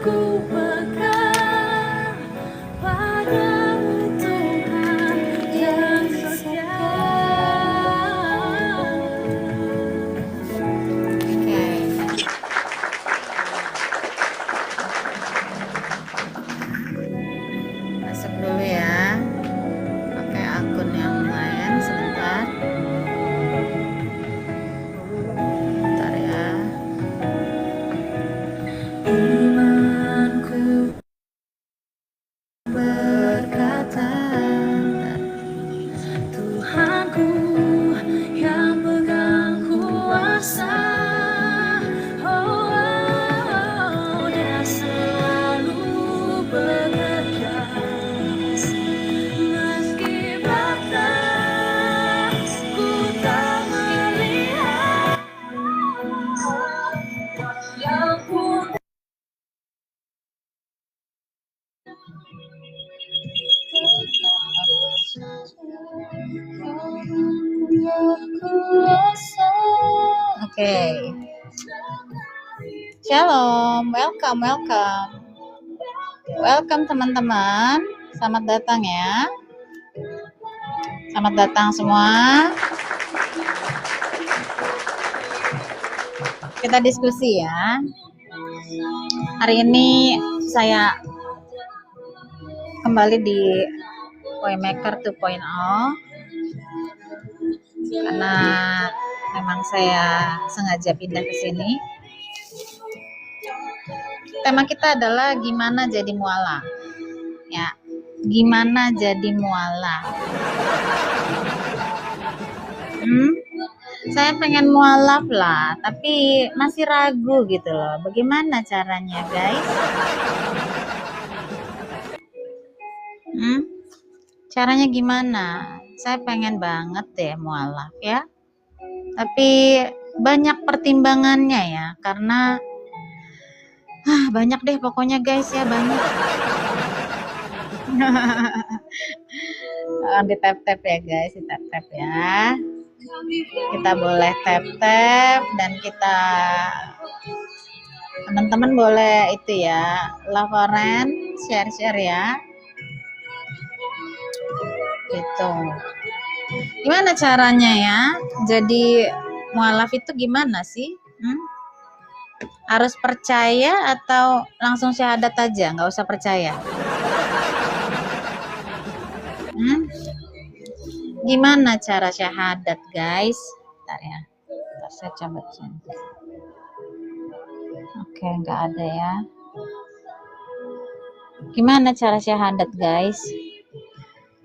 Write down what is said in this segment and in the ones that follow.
ku pegang pada Tuhan yang setia. Oke. Masuk dulu ya. Pakai akun yang lain sebentar. Bentar ya. Imanku berkata, Tuhanku yang pegang kuasa. Dia selalu bekerja meski batas ku tak melihat. Yang ku Oke. Shalom, welcome. Welcome teman-teman. Selamat datang ya. Selamat datang semua. Kita diskusi ya. Hari ini saya kembali di Waymaker 2.0 karena memang saya sengaja pindah ke sini. Tema kita adalah gimana jadi mualaf. Ya, gimana jadi mualaf. Saya pengen mualaf lah, tapi masih ragu gitu loh. Bagaimana caranya, guys? Caranya gimana? Saya pengen banget deh mualaf ya. Tapi banyak pertimbangannya ya, karena banyak deh pokoknya guys ya, banyak. Di tap-tap ya guys, di tap-tap ya. Kita boleh tap-tap dan kita teman-teman boleh itu ya, love orange, share-share ya. Gitu. Gimana caranya ya? Jadi mualaf itu gimana sih? Harus percaya atau langsung syahadat aja, nggak usah percaya? Gimana cara syahadat guys? Bentar ya, bentar saya coba cantik. Oke, nggak ada ya. Gimana cara syahadat guys?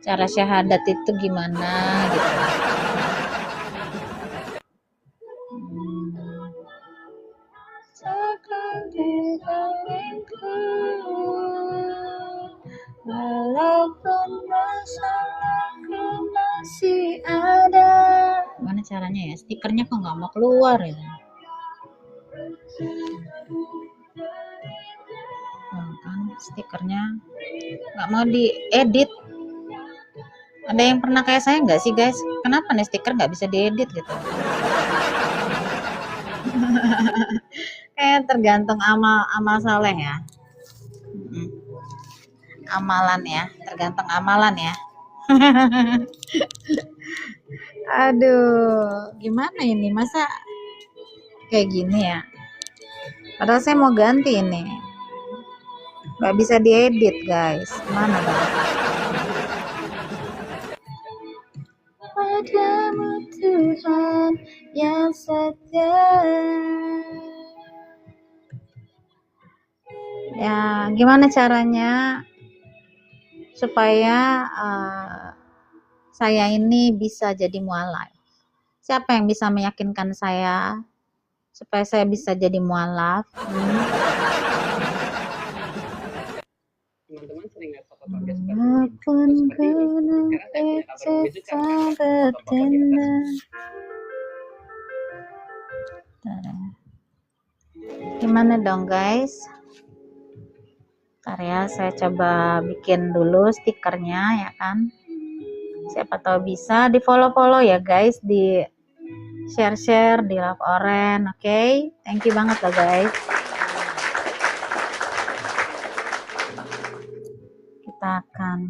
Cara syahadat itu gimana gitu? Walaupun masalahku masih ada. Gimana caranya ya? Stikernya kok nggak mau keluar ya? Kan stikernya nggak mau diedit. Ada yang pernah kayak saya nggak sih guys? Kenapa nih stiker nggak bisa diedit gitu? Kayak tergantung amal saleh ya. Amalan ya, tergantung amalan ya. Aduh, gimana ini? Masa kayak gini ya? Padahal saya mau ganti ini. Nggak bisa diedit guys. Mana dong? Padamu Tuhan yang setia. Ya, gimana caranya supaya saya ini bisa jadi mualaf? Siapa yang bisa meyakinkan saya supaya saya bisa jadi mualaf? Teman-teman sering lihat foto-foto seperti ini. Gimana dong guys? Ntar ya, saya coba bikin dulu stikernya ya kan. Siapa tahu bisa di follow ya guys, di share di love orange. Oke, thank you banget loh guys.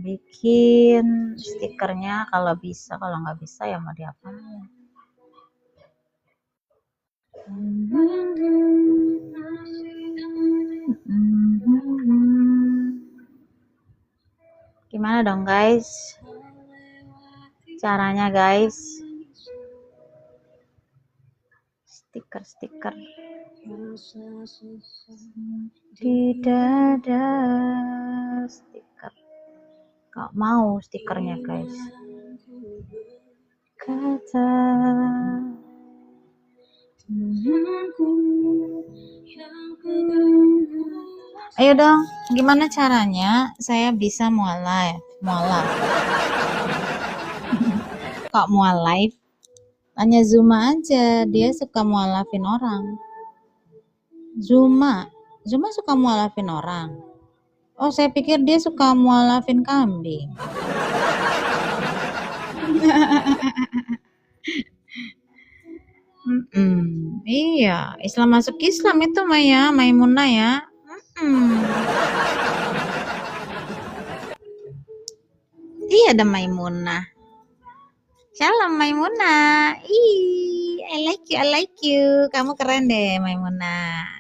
bikin stikernya kalau bisa, kalau nggak bisa ya mau diapain. Gimana dong guys caranya guys? Stiker di dada, stiker gak mau stikernya guys. Kata ayo dong, gimana caranya saya bisa mualaf? Kok mualaf? Tanya Zuma aja, dia suka mualafin orang. Zuma suka mualafin orang. Oh, saya pikir dia suka mualafin kambing. Iya, Islam masuk Islam itu Maya, Maimunah ya. Iya, ada Maimunah. Shalom Maimunah. I like you. Kamu keren deh Maimunah.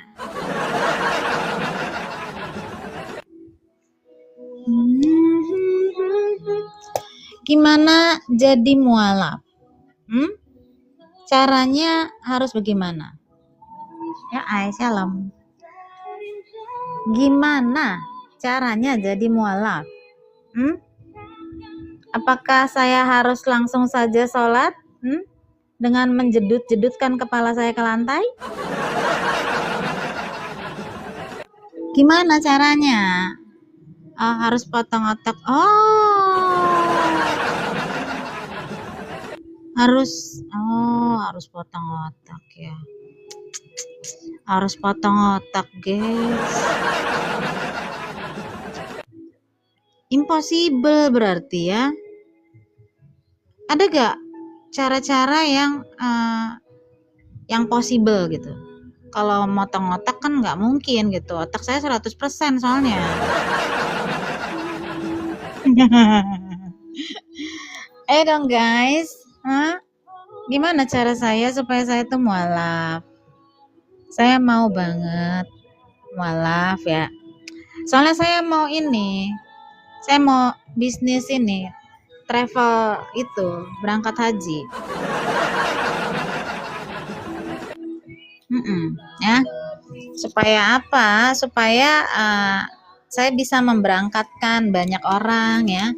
Gimana jadi mualaf? Caranya harus bagaimana? Ya, shalom. Gimana caranya jadi mualaf? Apakah saya harus langsung saja sholat dengan menjedut-jedutkan kepala saya ke lantai? Gimana caranya? Harus potong otak. Harus potong otak ya. Harus potong otak guys. Impossible berarti ya. Ada gak cara-cara yang possible gitu? Kalau motong otak kan nggak mungkin gitu. Otak saya 100% soalnya. Ayo dong guys. Gimana cara saya supaya saya tuh mualaf? Saya mau banget mualaf ya. Soalnya saya mau bisnis ini, travel itu, berangkat haji. Ya, supaya apa? Supaya saya bisa memberangkatkan banyak orang ya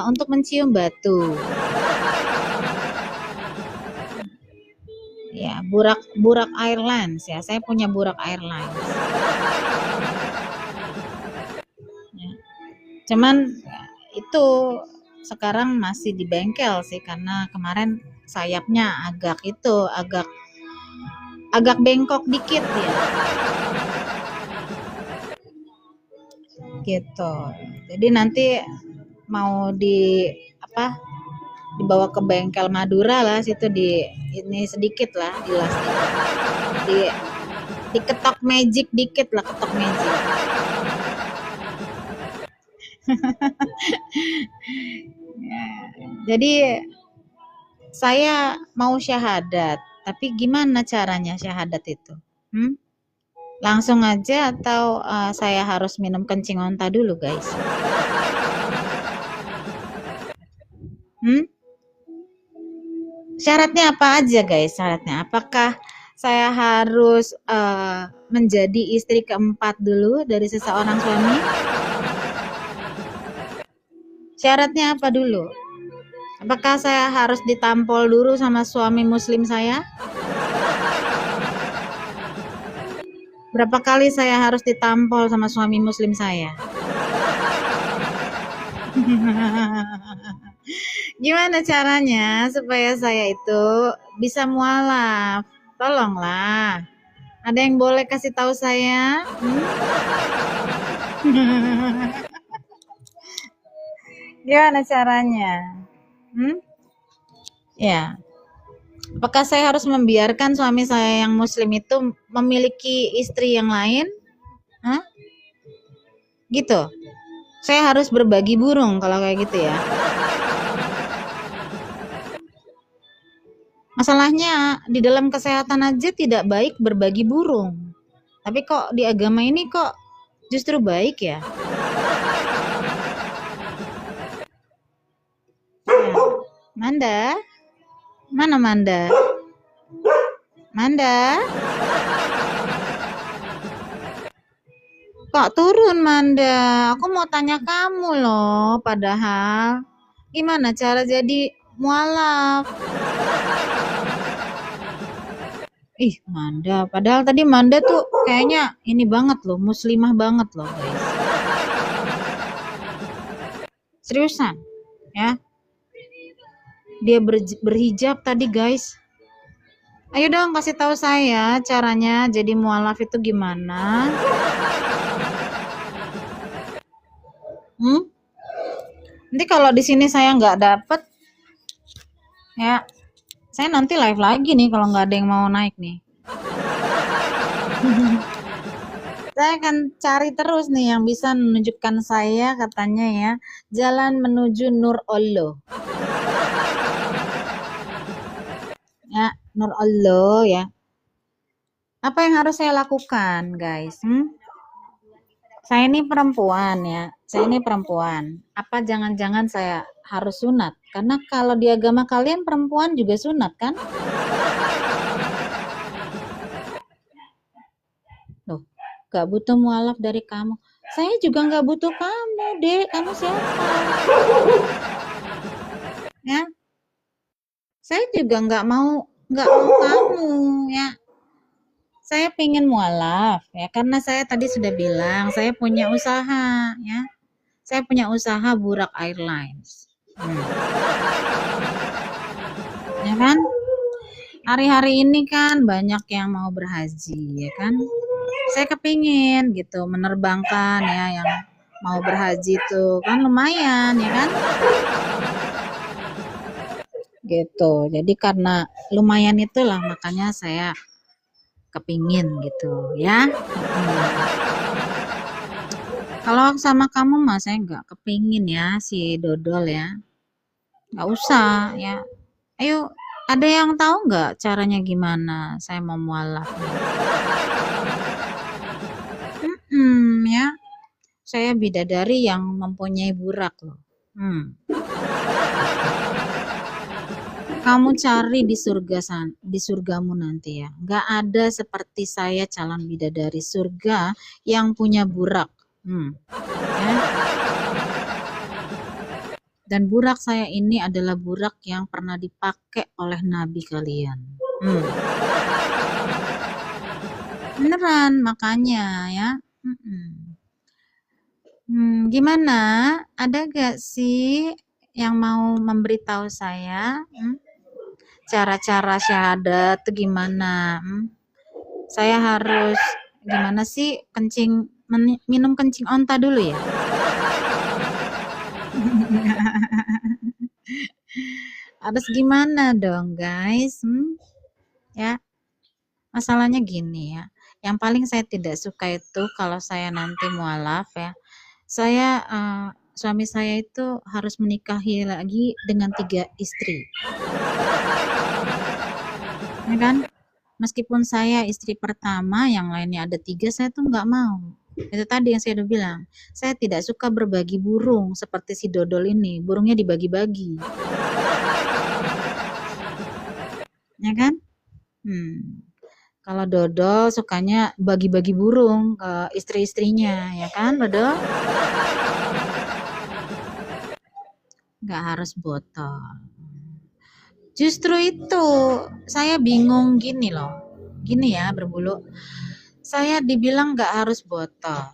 untuk mencium batu. Ya, Burak Airlines ya. Saya punya Burak Airlines. Ya. Cuman itu sekarang masih di bengkel sih karena kemarin sayapnya agak bengkok dikit ya. Gitu. Jadi nanti mau dibawa ke bengkel Madura lah, situ ini sedikit lah, dilas diketok magic dikit lah, ketok magic. Ya, jadi saya mau syahadat, tapi gimana caranya syahadat itu? Langsung aja atau saya harus minum kencing onta dulu guys? Syaratnya apa aja guys? Syaratnya apakah saya harus menjadi istri keempat dulu dari seseorang suami? Syaratnya apa dulu? Apakah saya harus ditampol dulu sama suami muslim saya? Berapa kali saya harus ditampol sama suami muslim saya? Gimana caranya supaya saya itu bisa mualaf? Tolonglah. Ada yang boleh kasih tahu saya? Gimana caranya? Ya. Apakah saya harus membiarkan suami saya yang muslim itu memiliki istri yang lain? Gitu. Saya harus berbagi burung kalau kayak gitu ya. Masalahnya di dalam kesehatan aja tidak baik berbagi burung. Tapi kok di agama ini kok justru baik ya? Manda? Mana Manda? Manda? Kok turun Manda? Aku mau tanya kamu loh, padahal gimana cara jadi mualaf? Ih, Manda, padahal tadi Manda tuh kayaknya ini banget loh, muslimah banget loh, guys. Seriusan, ya. Dia berhijab tadi, guys. Ayo dong kasih tahu saya caranya jadi mualaf itu gimana? Nanti kalau di sini saya nggak dapet, ya saya nanti live lagi nih kalau nggak ada yang mau naik nih. Saya akan cari terus nih yang bisa menunjukkan saya katanya ya jalan menuju Nur Allah. Ya, Nur Allah ya. Apa yang harus saya lakukan, guys? Saya ini perempuan ya. Saya ini perempuan. Apa jangan-jangan saya harus sunat? Karena kalau di agama kalian perempuan juga sunat kan? Loh, gak butuh mualaf dari kamu. Saya juga gak butuh kamu, Dek. Kamu siapa? Ya. Saya juga nggak mau kamu ya. Saya pengen mualaf ya karena saya tadi sudah bilang saya punya usaha ya. Saya punya usaha Burak Airlines. Ya kan? Hari-hari ini kan banyak yang mau berhaji ya kan? Saya kepingin gitu menerbangkan ya yang mau berhaji tuh kan lumayan ya kan? Gitu. Jadi karena lumayan itulah makanya saya kepingin gitu ya. Kalau sama kamu mah saya nggak kepingin ya si Dodol ya. Nggak usah ya. Ayo, ada yang tahu nggak caranya gimana saya mau mualaf? Ya. Saya bidadari yang mempunyai burak loh. Kamu cari di surgamu nanti ya. Nggak ada seperti saya calon bidadari surga yang punya burak. Ya. Dan burak saya ini adalah burak yang pernah dipakai oleh Nabi kalian. Beneran, makanya ya. Gimana? Ada gak sih yang mau memberitahu saya? Cara-cara syahadat itu gimana? Saya harus gimana sih minum kencing onta dulu ya? Harus gimana dong guys? Ya, masalahnya gini ya. Yang paling saya tidak suka itu kalau saya nanti mualaf ya. Saya suami saya itu harus menikahi lagi dengan 3 istri. Ya kan? Meskipun saya istri pertama, yang lainnya ada 3, saya tuh nggak mau. Itu tadi yang saya udah bilang. Saya tidak suka berbagi burung seperti si Dodol ini. Burungnya dibagi-bagi. Ya kan? Kalau Dodol sukanya bagi-bagi burung ke istri-istrinya, ya kan, Dodol? Nggak harus botol. Justru itu saya bingung gini loh. Gini ya berbulu. Saya dibilang nggak harus botol.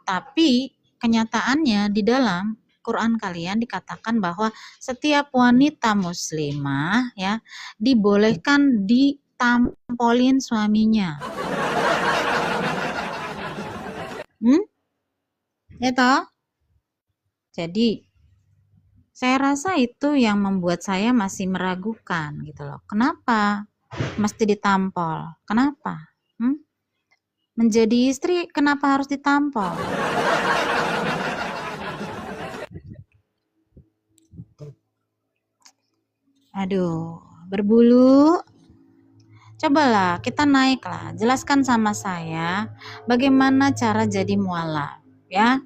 Tapi kenyataannya di dalam Quran kalian dikatakan bahwa setiap wanita muslimah ya dibolehkan ditampolin suaminya. Ya toh? Jadi saya rasa itu yang membuat saya masih meragukan gitu loh. Kenapa mesti ditampol? Kenapa? Menjadi istri kenapa harus ditampol? Aduh, berbulu. Cobalah kita naiklah. Jelaskan sama saya bagaimana cara jadi mualaf, ya.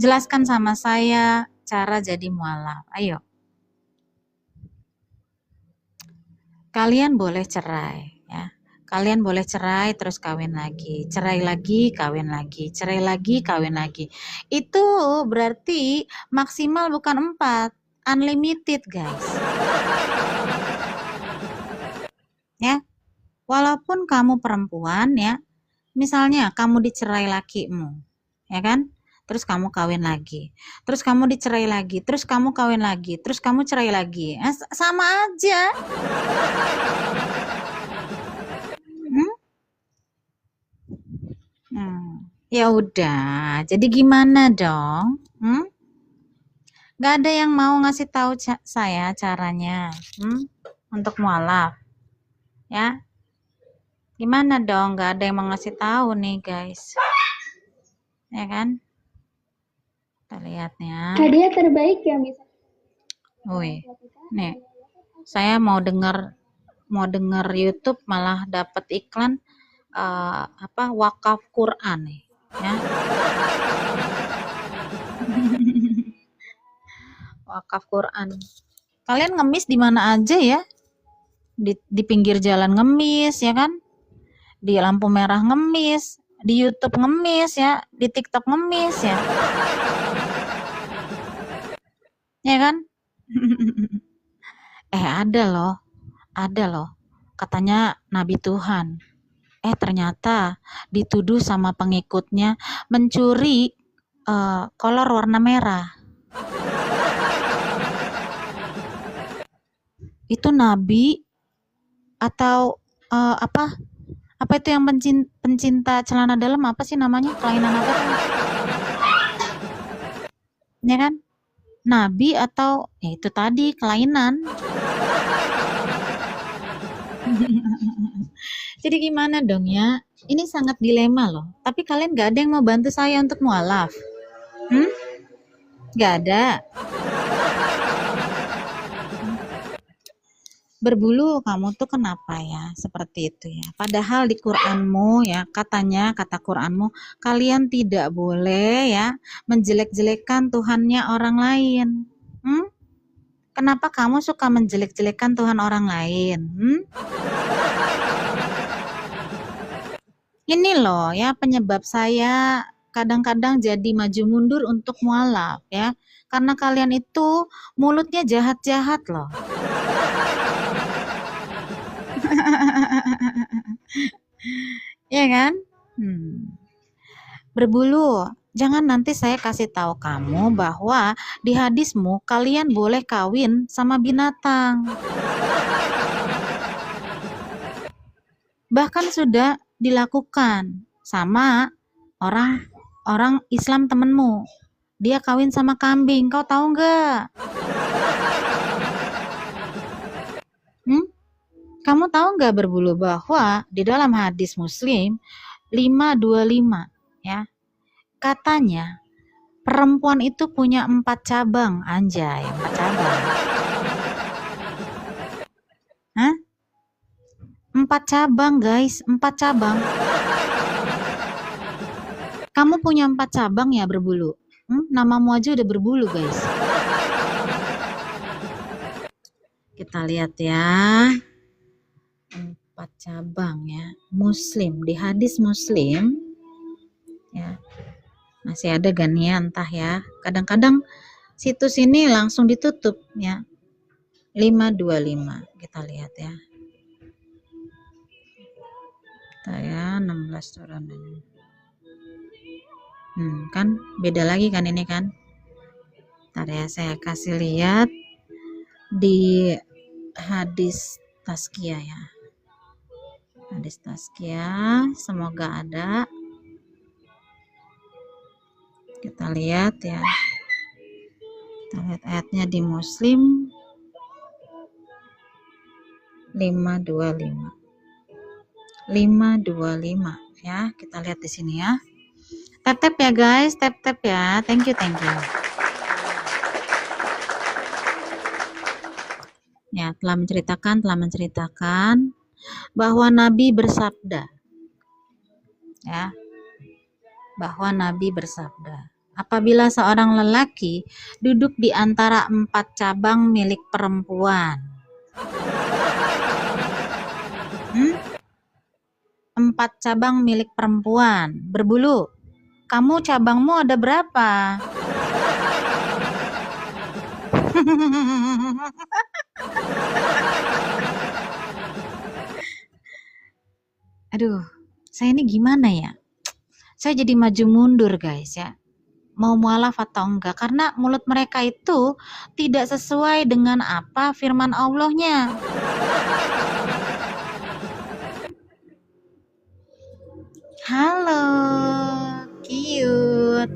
Jelaskan sama saya cara jadi mualaf. Ayo. Kalian boleh cerai, ya. Kalian boleh cerai terus kawin lagi, cerai lagi, kawin lagi, cerai lagi, kawin lagi. Itu berarti maksimal bukan 4, unlimited, guys. Ya. Walaupun kamu perempuan, ya. Misalnya kamu dicerai lakimu, ya kan? Terus kamu kawin lagi. Terus kamu dicerai lagi, terus kamu kawin lagi, terus kamu cerai lagi. Sama aja. Ya udah, jadi gimana dong? Gak ada yang mau ngasih tahu saya caranya untuk mualaf, ya? Gimana dong? Gak ada yang mau ngasih tahu nih, guys, ya kan? Kita lihatnya. Hadiah terbaik yang bisa. Wih, nih, saya mau denger YouTube malah dapat iklan wakaf Quran nih, ya. Wakaf Quran. Kalian ngemis di mana aja ya? Di pinggir jalan ngemis, ya kan? Di lampu merah ngemis, di YouTube ngemis, ya, di TikTok ngemis, ya. Ya kan? Ada loh. Katanya Nabi Tuhan. Ternyata dituduh sama pengikutnya mencuri kolor warna merah. Itu Nabi atau apa itu yang pencinta celana dalam, apa sih namanya, kelainan apa tuh? Ya kan? Nabi atau ya itu tadi, kelainan. Jadi gimana dong ya? Ini sangat dilema loh. Tapi kalian gak ada yang mau bantu saya untuk mualaf. Gak ada. Berbulu, kamu tuh kenapa ya seperti itu ya? Padahal di Qur'anmu ya, kata Qur'anmu, kalian tidak boleh ya menjelek-jelekan Tuhannya orang lain. Kenapa kamu suka menjelek-jelekan Tuhan orang lain? Ini loh ya penyebab saya kadang-kadang jadi maju mundur untuk mualaf, ya. Karena kalian itu mulutnya jahat-jahat loh. Ya kan? Berbulu, jangan nanti saya kasih tahu kamu bahwa di hadismu kalian boleh kawin sama binatang. Bahkan sudah dilakukan sama orang Islam temenmu. Dia kawin sama kambing, kau tahu nggak? Kamu tahu nggak Berbulu bahwa di dalam hadis Muslim 525 ya, katanya perempuan itu punya 4 cabang, anjay, 4 cabang. 4 cabang guys, 4 cabang. Kamu punya 4 cabang ya Berbulu? Namamu aja udah berbulu guys. Kita lihat ya. 4 cabang ya. Muslim, di hadis Muslim ya. Masih ada gak nih ya, entah ya. Kadang-kadang situs ini langsung ditutup ya. 525. Kita lihat ya. Kita ya 16 turun ini. Kan beda lagi kan ini kan. Ntar ya saya kasih lihat di hadis Tazkiyah ya. Hadis Tazkiyah, semoga ada. Kita lihat ya. Kita lihat ayatnya di Muslim 525. 525 ya. Kita lihat di sini ya. Tap-tap ya guys, tap-tap ya. Thank you. Ya, telah menceritakan bahwa Nabi bersabda, ya, bahwa Nabi bersabda, apabila seorang lelaki duduk di antara 4 cabang milik perempuan, 4 cabang milik perempuan berbulu, kamu cabangmu ada berapa? Aduh, saya ini gimana ya? Saya jadi maju mundur guys ya. Mau mualaf atau enggak, karena mulut mereka itu tidak sesuai dengan apa firman Allahnya. Halo, cute.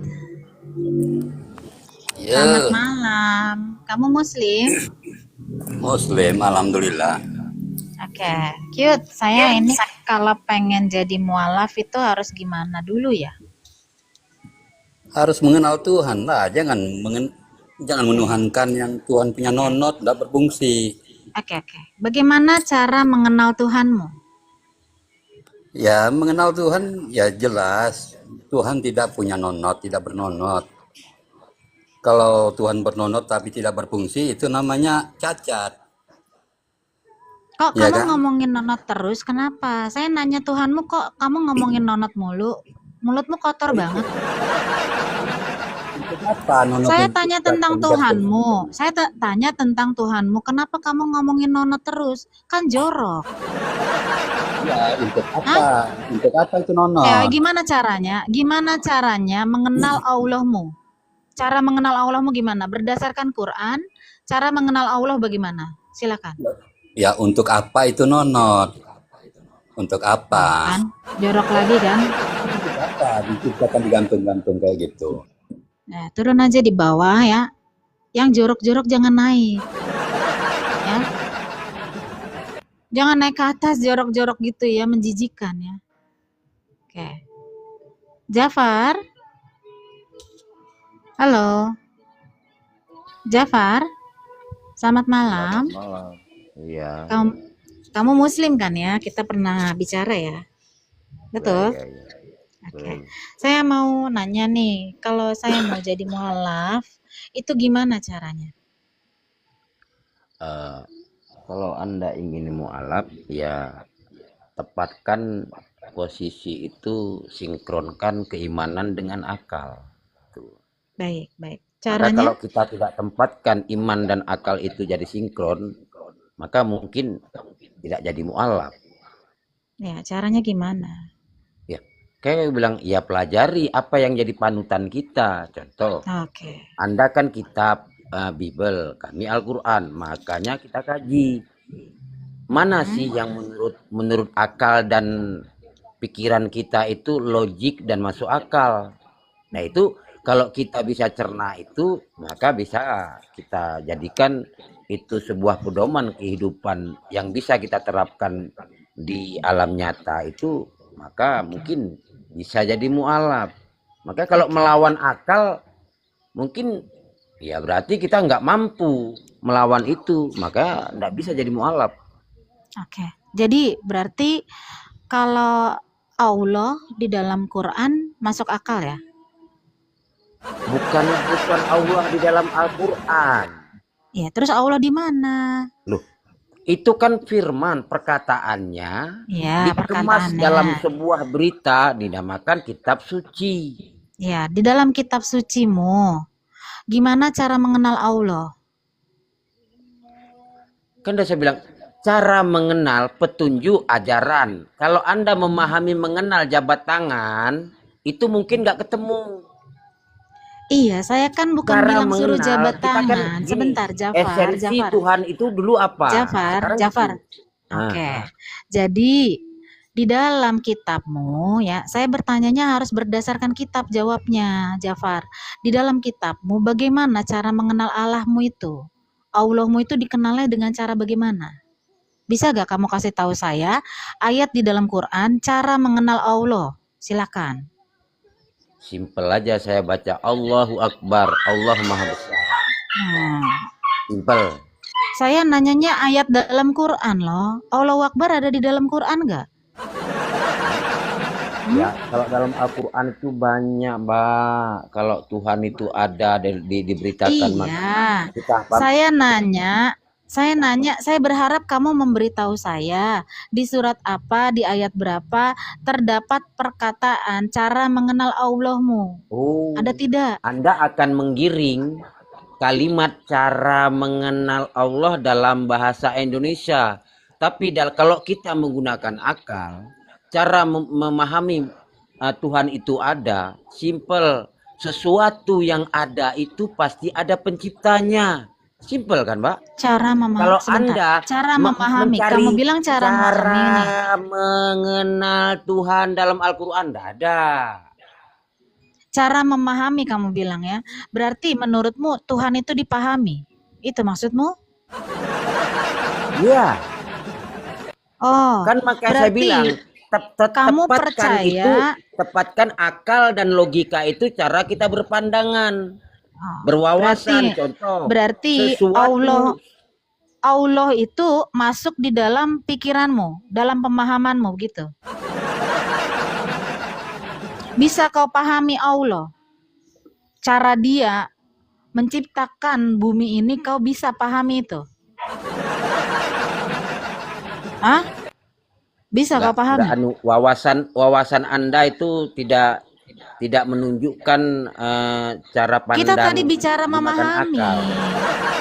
Selamat Ya, malam. Kamu muslim? Muslim, alhamdulillah. Oke, cute. Saya ini kalau pengen jadi mualaf itu harus gimana dulu ya? Harus mengenal Tuhan lah, jangan menuhankan yang Tuhan punya nonot, tidak berfungsi. Oke. Bagaimana cara mengenal Tuhanmu? Ya, mengenal Tuhan ya jelas. Tuhan tidak punya nonot, tidak bernonot. Kalau Tuhan bernonot tapi tidak berfungsi, itu namanya cacat. Kok Ya kamu kan? ngomongin nonot terus? Kenapa? Saya nanya Tuhanmu kok kamu ngomongin nonot mulu? Mulutmu kotor banget. Untuk apa nonot Saya yang tanya tidak tentang Tuhanmu. Saya tanya tentang Tuhanmu. Kenapa kamu ngomongin nonot terus? Kan jorok. Ya, untuk Hah? apa? Untuk apa itu Ya, nonot? gimana caranya? Gimana caranya mengenal Allahmu? Cara mengenal Allahmu gimana? Berdasarkan Quran, cara mengenal Allah bagaimana? Silakan. Ya, untuk apa itu nonot? Untuk apa? Kan? Jorok lagi kan? Untuk apa diciptakan digantung-gantung kayak gitu? Nah, turun aja di bawah ya. Yang jorok-jorok jangan naik. Ya. Jangan naik ke atas jorok-jorok gitu ya, menjijikan ya. Oke. Jafar? Halo. Jafar? Selamat malam. Selamat malam. Iya. Kamu muslim kan ya? Kita pernah bicara ya. Betul? Iya. Oke. Saya mau nanya nih, kalau saya mau jadi mualaf, itu gimana caranya? Kalau Anda ingin mualaf, ya tepatkan posisi itu, sinkronkan keimanan dengan akal. Tuh. Baik. Maka Caranya? kalau kita tidak tempatkan iman dan akal itu jadi sinkron, maka mungkin tidak jadi mualaf. Ya, caranya gimana? Ya, kayak bilang, ya pelajari apa yang jadi panutan kita. Contoh, Oke. Anda kan kitab Bible, kami Al-Quran, makanya kita kaji. Mana sih yang menurut akal dan pikiran kita itu logik dan masuk akal. Nah itu kalau kita bisa cerna itu, maka bisa kita jadikan itu sebuah pedoman kehidupan yang bisa kita terapkan di alam nyata itu, maka mungkin bisa jadi mualaf. Maka kalau melawan akal, mungkin ya berarti kita nggak mampu melawan itu, maka nggak bisa jadi mualaf. Oke. Jadi berarti kalau Allah di dalam Quran masuk akal ya? Bukan Allah di dalam Al-Quran. Ya, terus Allah di mana? Loh, itu kan firman, perkataannya Ya, dikemas perkataannya. dalam sebuah berita, dinamakan kitab suci. Ya, di dalam kitab sucimu, gimana cara mengenal Allah? Kan udah saya bilang, cara mengenal petunjuk ajaran. Kalau Anda memahami mengenal jabat tangan, itu mungkin nggak ketemu. Iya, saya kan bukan Cara bilang suruh mengenal, jabat kita kan tangan. gini, Sebentar, esensi Tuhan itu dulu apa? Sekarang Jafar. itu. Oke. Jadi di dalam kitabmu ya, saya bertanyanya harus berdasarkan kitab jawabnya, Jafar. Di dalam kitabmu bagaimana cara mengenal Allahmu itu? Allahmu itu dikenalnya dengan cara bagaimana? Bisa gak kamu kasih tahu saya ayat di dalam Quran cara mengenal Allah? Silakan. Simpel aja saya baca Allahu Akbar, Allah Maha Besar. Simpel. Saya nanyanya ayat dalam Quran loh. Allahu Akbar ada di dalam Quran nggak? Ya, kalau dalam Al-Quran itu banyak, Mbak. Kalau Tuhan itu ada diberitakan, Iya. kita Saya nanya, saya berharap kamu memberitahu saya di surat apa, di ayat berapa terdapat perkataan cara mengenal Allahmu. Oh, Ada tidak? Anda akan menggiring kalimat cara mengenal Allah dalam bahasa Indonesia. Tapi kalau kita menggunakan akal, cara memahami Tuhan itu ada, simple. Sesuatu yang ada itu pasti ada penciptanya. Simple kan, Mbak? Cara memahami. Kalau Sebentar. Anda Cara memahami, kamu bilang cara memahami ini. mengenal Tuhan dalam Al-Quran, tidak ada. Cara memahami kamu bilang ya. Berarti menurutmu Tuhan itu dipahami. Itu maksudmu? Iya. Oh, Kan makanya saya berarti bilang kamu tepatkan percaya itu, tepatkan akal dan logika itu cara kita berpandangan, Oh, berwawasan. Contoh, berarti sesuatu Allah itu masuk di dalam pikiranmu, dalam pemahamanmu gitu. Bisa kau pahami Allah? Cara dia menciptakan bumi ini kau bisa pahami itu? Hah? Bisa kau pahami? wawasan Anda itu tidak menunjukkan cara pandang. Kita tadi bicara menggunakan memahami. akal.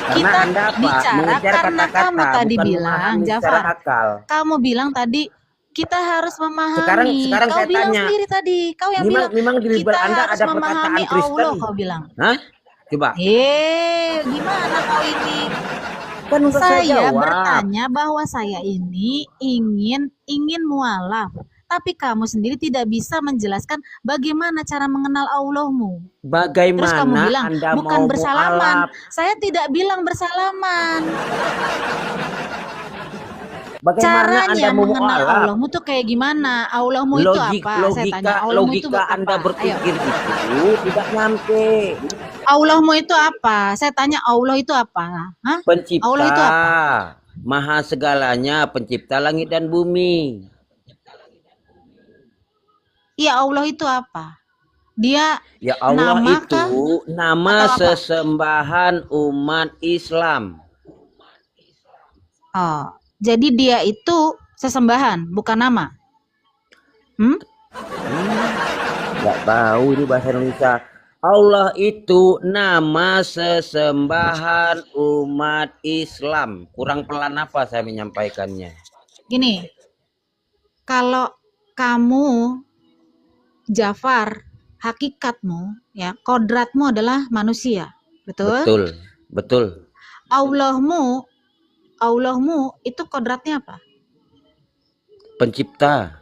Karena Kita Anda apa? bicara Mengejar karena kata-kata, kamu tadi bukan bilang, memahami secara Jafar. akal. Kamu bilang tadi kita harus memahami. Sekarang Kau saya bilang tanya. sendiri tadi. Kau yang bilang Memang di Bible kita Anda harus ada perkataan memahami Kristen? Allah. Kau bilang. Hah? Coba. Gimana kau ini? Kan udah saya Saya jawab. bertanya bahwa saya ini ingin mualaf. Tapi kamu sendiri tidak bisa menjelaskan bagaimana cara mengenal Allahmu. Bagaimana Terus kamu bilang Anda bukan mau bersalaman. mualaf? Saya tidak bilang bersalaman. Bagaimana Caranya Anda mau mengenal mualaf? Allahmu tuh kayak gimana? Allahmu itu apa? Saya tanya, Allahmu itu Logika apa? Anda Ayo. berpikir itu tidak nyampe. Allahmu itu apa? Saya tanya Allah itu apa? Hah? Pencipta, Allah itu apa? maha segalanya, pencipta langit dan bumi. Iya, Allah itu apa? Dia Ya Allah nama itu kah? nama Atau apa? sesembahan umat Islam. Oh, jadi dia itu sesembahan, bukan nama. Nggak tahu ini bahasa Indonesia. Allah itu nama sesembahan umat Islam. Kurang pelan apa saya menyampaikannya? Gini, kalau kamu Jafar, hakikatmu ya, kodratmu adalah manusia, betul? Betul. Allahmu itu kodratnya apa? Pencipta.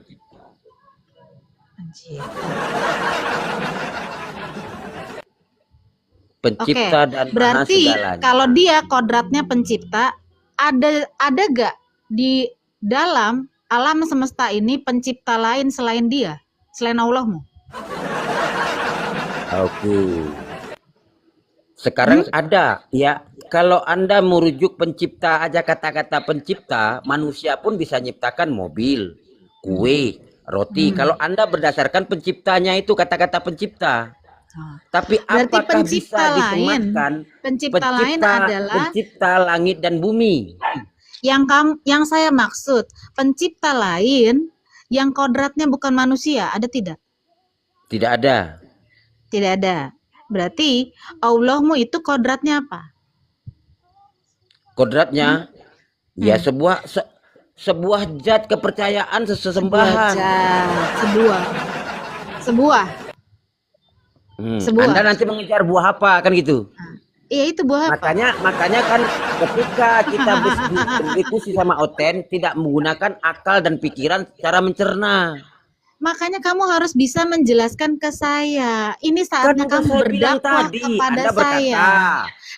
Pencipta dan maha Berarti segalanya. kalau dia kodratnya pencipta, ada gak di dalam alam semesta ini pencipta lain selain dia, selain Allahmu? Oke. Sekarang ada ya. Kalau Anda merujuk pencipta aja, kata-kata pencipta, manusia pun bisa nyiptakan mobil, kue, roti. Kalau Anda berdasarkan penciptanya itu kata-kata pencipta. Tapi Berarti apakah bisa disematkan pencipta lain adalah pencipta langit dan bumi? yang saya maksud, pencipta lain yang kodratnya bukan manusia, ada tidak? Tidak ada. Tidak ada. Berarti Allahmu itu kodratnya apa? Kodratnya ya sebuah zat kepercayaan, sesembahan. Sebuah. Sebuah. Anda nanti mengejar buah apa kan gitu? Iya, itu buah apa? Makanya kan ketika kita berdiskusi sama Oten tidak menggunakan akal dan pikiran cara mencerna. Makanya kamu harus bisa menjelaskan ke saya. Ini saatnya Kan kamu saya bilang berdakwah tadi, kepada Anda berkata, saya.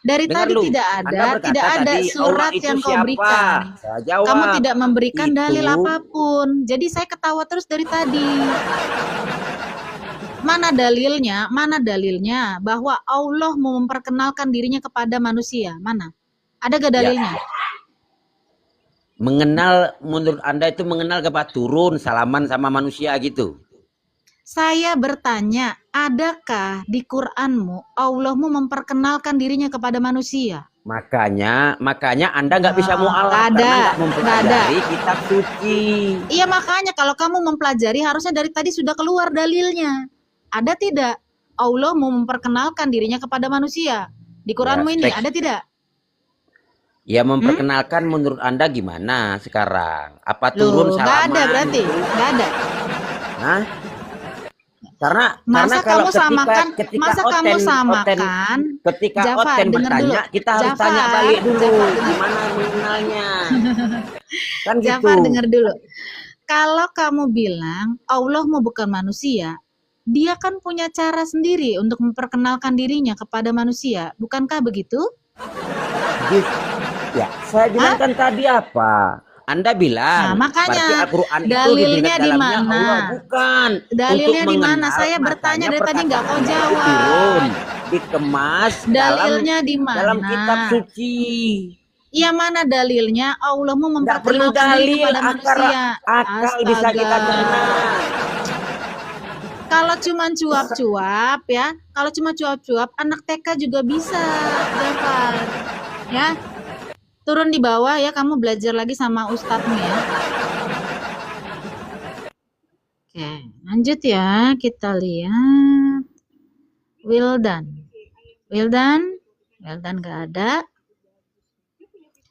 Dari dengar tadi lu, tidak Anda ada berkata tadi, surat Allah itu yang kau siapa? berikan. Saya jawab, Kamu tidak memberikan itu dalil apapun. Jadi saya ketawa terus dari tadi. Mana dalilnya bahwa Allah mau memperkenalkan dirinya kepada manusia? Mana? Ada gak Ya, dalilnya? mengenal menurut Anda itu mengenal apa? Turun salaman sama manusia gitu. Saya bertanya, adakah di Qur'anmu Allahmu memperkenalkan dirinya kepada manusia? Makanya Anda nggak bisa Nggak mualaf ada, karena nggak nggak ada. mempelajari kitab suci. Iya makanya kalau kamu mempelajari harusnya dari tadi sudah keluar dalilnya. Ada tidak? Allah mau memperkenalkan dirinya kepada manusia. Di Ya, Qur'anmu ini spek. ada tidak? Ya Hmm? memperkenalkan menurut Anda gimana sekarang? Apa turun Loh, nggak ada salaman berarti, gitu? nggak ada. Hah? Karena Masa kalau kamu samakan, ketika masa kamu Oten samakan, ketika Jafar, Oten dengar dulu. bertanya, kita harus Jafar, tanya balik dulu Jafar, dengar. gimana mengenalnya. Kan Jafar, gitu. dengar dulu. Kalau kamu bilang Allahmu bukan manusia, dia kan punya cara sendiri untuk memperkenalkan dirinya kepada manusia. Bukankah begitu? Just- Ya, saya bilang kan tadi apa? Anda Nah, bilang berarti makanya Al-Quran itu dalilnya di dalamnya mana? Allah bukan Dalilnya untuk di mana? mengenal, Saya bertanya makanya dari tadi nggak kau perkataannya itu turun, jawab. dikemas Dalilnya di dalam kitab mana? suci. Iya mana dalilnya Allahmu Nggak perlu memperkenalkan diri dalil, kepada manusia? akal bisa kita cerna. Kalau cuma cuap-cuap ya, kalau cuma cuap-cuap anak TK juga bisa, Jafar. Ya, turun di bawah ya, kamu belajar lagi sama ustadzmu ya. Oke, lanjut ya, kita lihat. Wildan gak ada.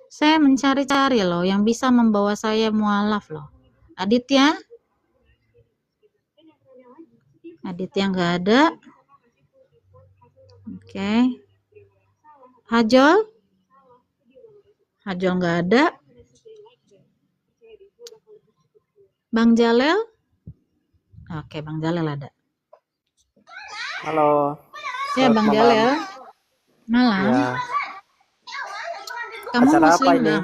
Saya mencari-cari loh yang bisa membawa saya mualaf loh. Aditya nggak ada. Oke. Hajol nggak ada. Bang Jalel? Oke, Bang Jalel ada. Halo, Ya, selamat Bang malam. Jalel. Malam. Ya, Kamu acara apa muslim, ini? Bang?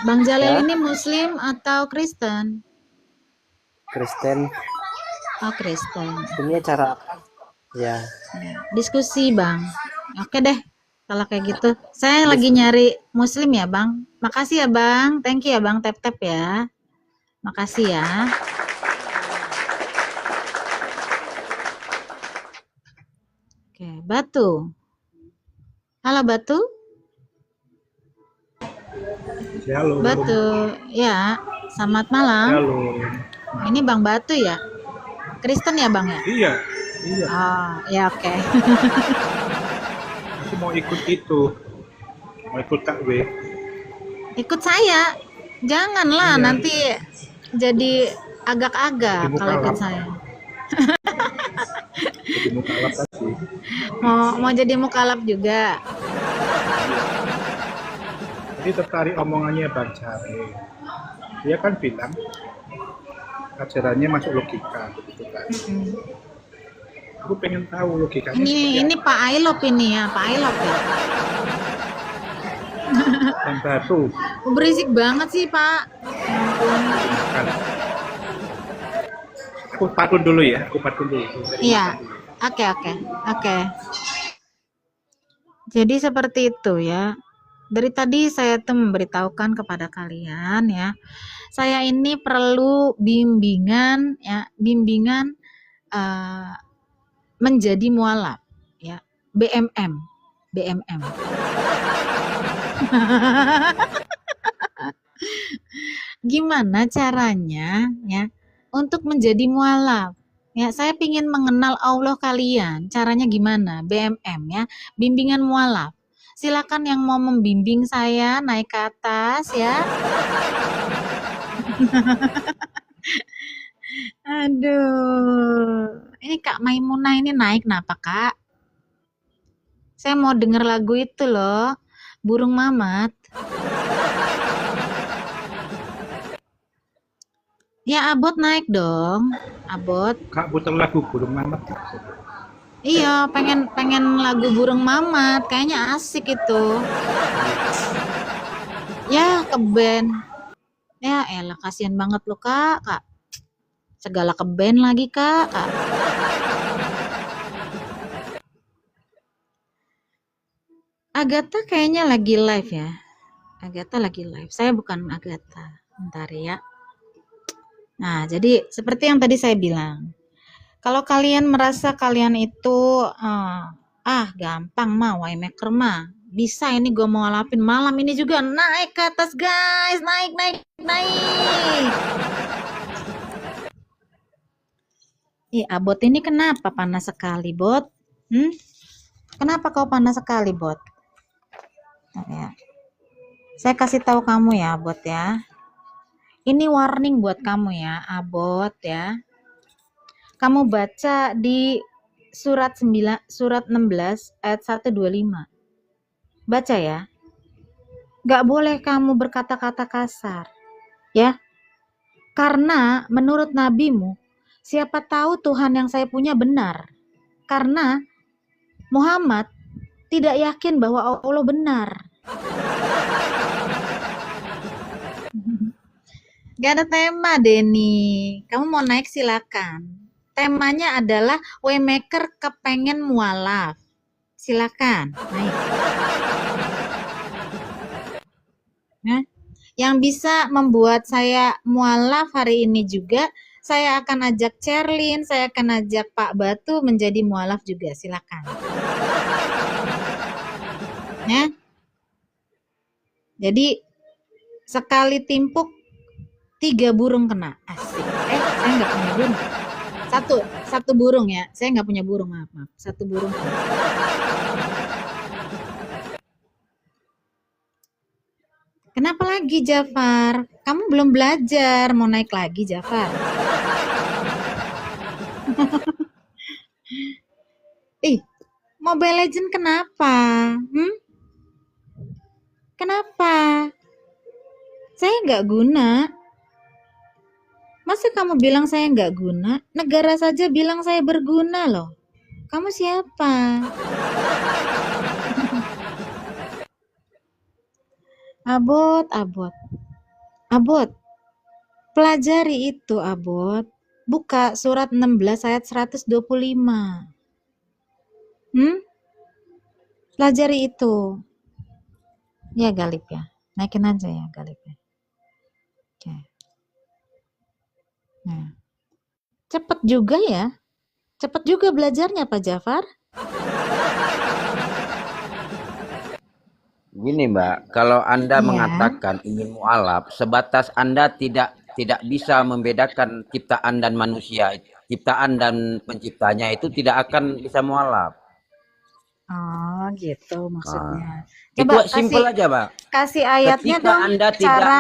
Bang Jalel Ya, ini muslim atau Kristen? Kristen. Oh, Kristen. Ini acara apa? Ya, Ya, diskusi, Bang. Oke deh. Kalau kayak gitu, saya lagi nyari muslim ya, Bang. Makasih ya, Bang. Thank you ya, Bang. Tap-tap ya. Makasih ya. Oke, Batu. Halo, Batu. Halo. Batu. Ya, selamat malam. Halo. Ini Bang Batu ya? Kristen ya, Bang ya? Iya. Oh, ya oke. Aku mau ikut itu. Mau ikut takwih. Ikut saya. Janganlah Iya. nanti jadi agak-agak Jadi kalau ikut mukalaf. saya. Jadi mukalaf tadi. Mau jadi mukalaf juga. Jadi tertarik omongannya Bang Cari. Dia kan bilang ajarannya masuk logika begitu kan. Aku pengen tahu logikanya seperti Ini Pak Ailop ini ya, Pak Ailop ya. Bang Batu. Berisik banget sih, Pak. Kan. Aku patun dulu ya. Iya. Oke. Jadi seperti itu ya. Dari tadi saya tuh memberitahukan kepada kalian ya. Saya ini perlu bimbingan menjadi mualaf ya. BMM. Gimana caranya ya untuk menjadi mualaf? Ya, saya ingin mengenal Allah kalian. Caranya gimana? BMM ya, bimbingan mualaf. Silakan yang mau membimbing saya naik ke atas ya. Aduh, ini Kak Maimunah ini naik kenapa, Kak? Saya mau denger lagu itu loh, Burung Mamat. Ya, Abot naik dong. Abot. Kak putar lagu Burung Mamat. Iya, pengen lagu Burung Mamat. Kayaknya asik itu. Ya, ke band. Ya, elah kasihan banget lu, Kak. Segala ke band lagi, Kak. Agatha kayaknya lagi live ya. Agatha lagi live. Saya bukan Agatha. Bentar ya. Nah, jadi seperti yang tadi saya bilang. Kalau kalian merasa kalian itu gampang mah, Waymaker mah. Bisa ini gue mau ngalapin malam ini juga naik ke atas guys. Naik. Abot ini kenapa panas sekali, Bot? Kenapa kau panas sekali, Bot? Nah, ya. Saya kasih tahu kamu ya, Bot ya. Ini warning buat kamu ya, Abot ya. Kamu baca di surat 16 ayat 125. Baca ya. Gak boleh kamu berkata-kata kasar. Ya. Karena menurut nabimu, siapa tahu Tuhan yang saya punya benar. Karena Muhammad tidak yakin bahwa Allah benar. Gak ada tema, Denny. Kamu mau naik silakan. Temanya adalah Waymaker kepengen mualaf. Silakan, naik. Nah, yang bisa membuat saya mualaf hari ini juga, saya akan ajak Cherlin, saya akan ajak Pak Batu menjadi mualaf juga. Silakan. Ya. Jadi sekali timpuk 3 burung kena. Asik. Saya nggak punya burung. Satu burung ya. Saya nggak punya burung, maaf. 1 burung. Kenapa lagi, Jafar? Kamu belum belajar, mau naik lagi, Jafar? Mobile Legend kenapa? Kenapa? Saya nggak guna. Masa kamu bilang saya nggak guna? Negara saja bilang saya berguna loh. Kamu siapa? Abot. Pelajari itu, Abot. Buka surat 16 ayat 125. Pelajari itu. Ya, Galip ya. Naikin aja ya, Galip ya. Oke. Nah. Cepet juga ya. Cepet juga belajarnya, Pak Jafar. Gini Mbak, kalau Anda mengatakan ingin mualaf, sebatas Anda tidak bisa membedakan ciptaan dan manusia, ciptaan dan penciptanya itu tidak akan bisa mualaf. Oh, gitu maksudnya. Itu simpel aja, Mbak. Kasih ayatnya Ketika dong. Anda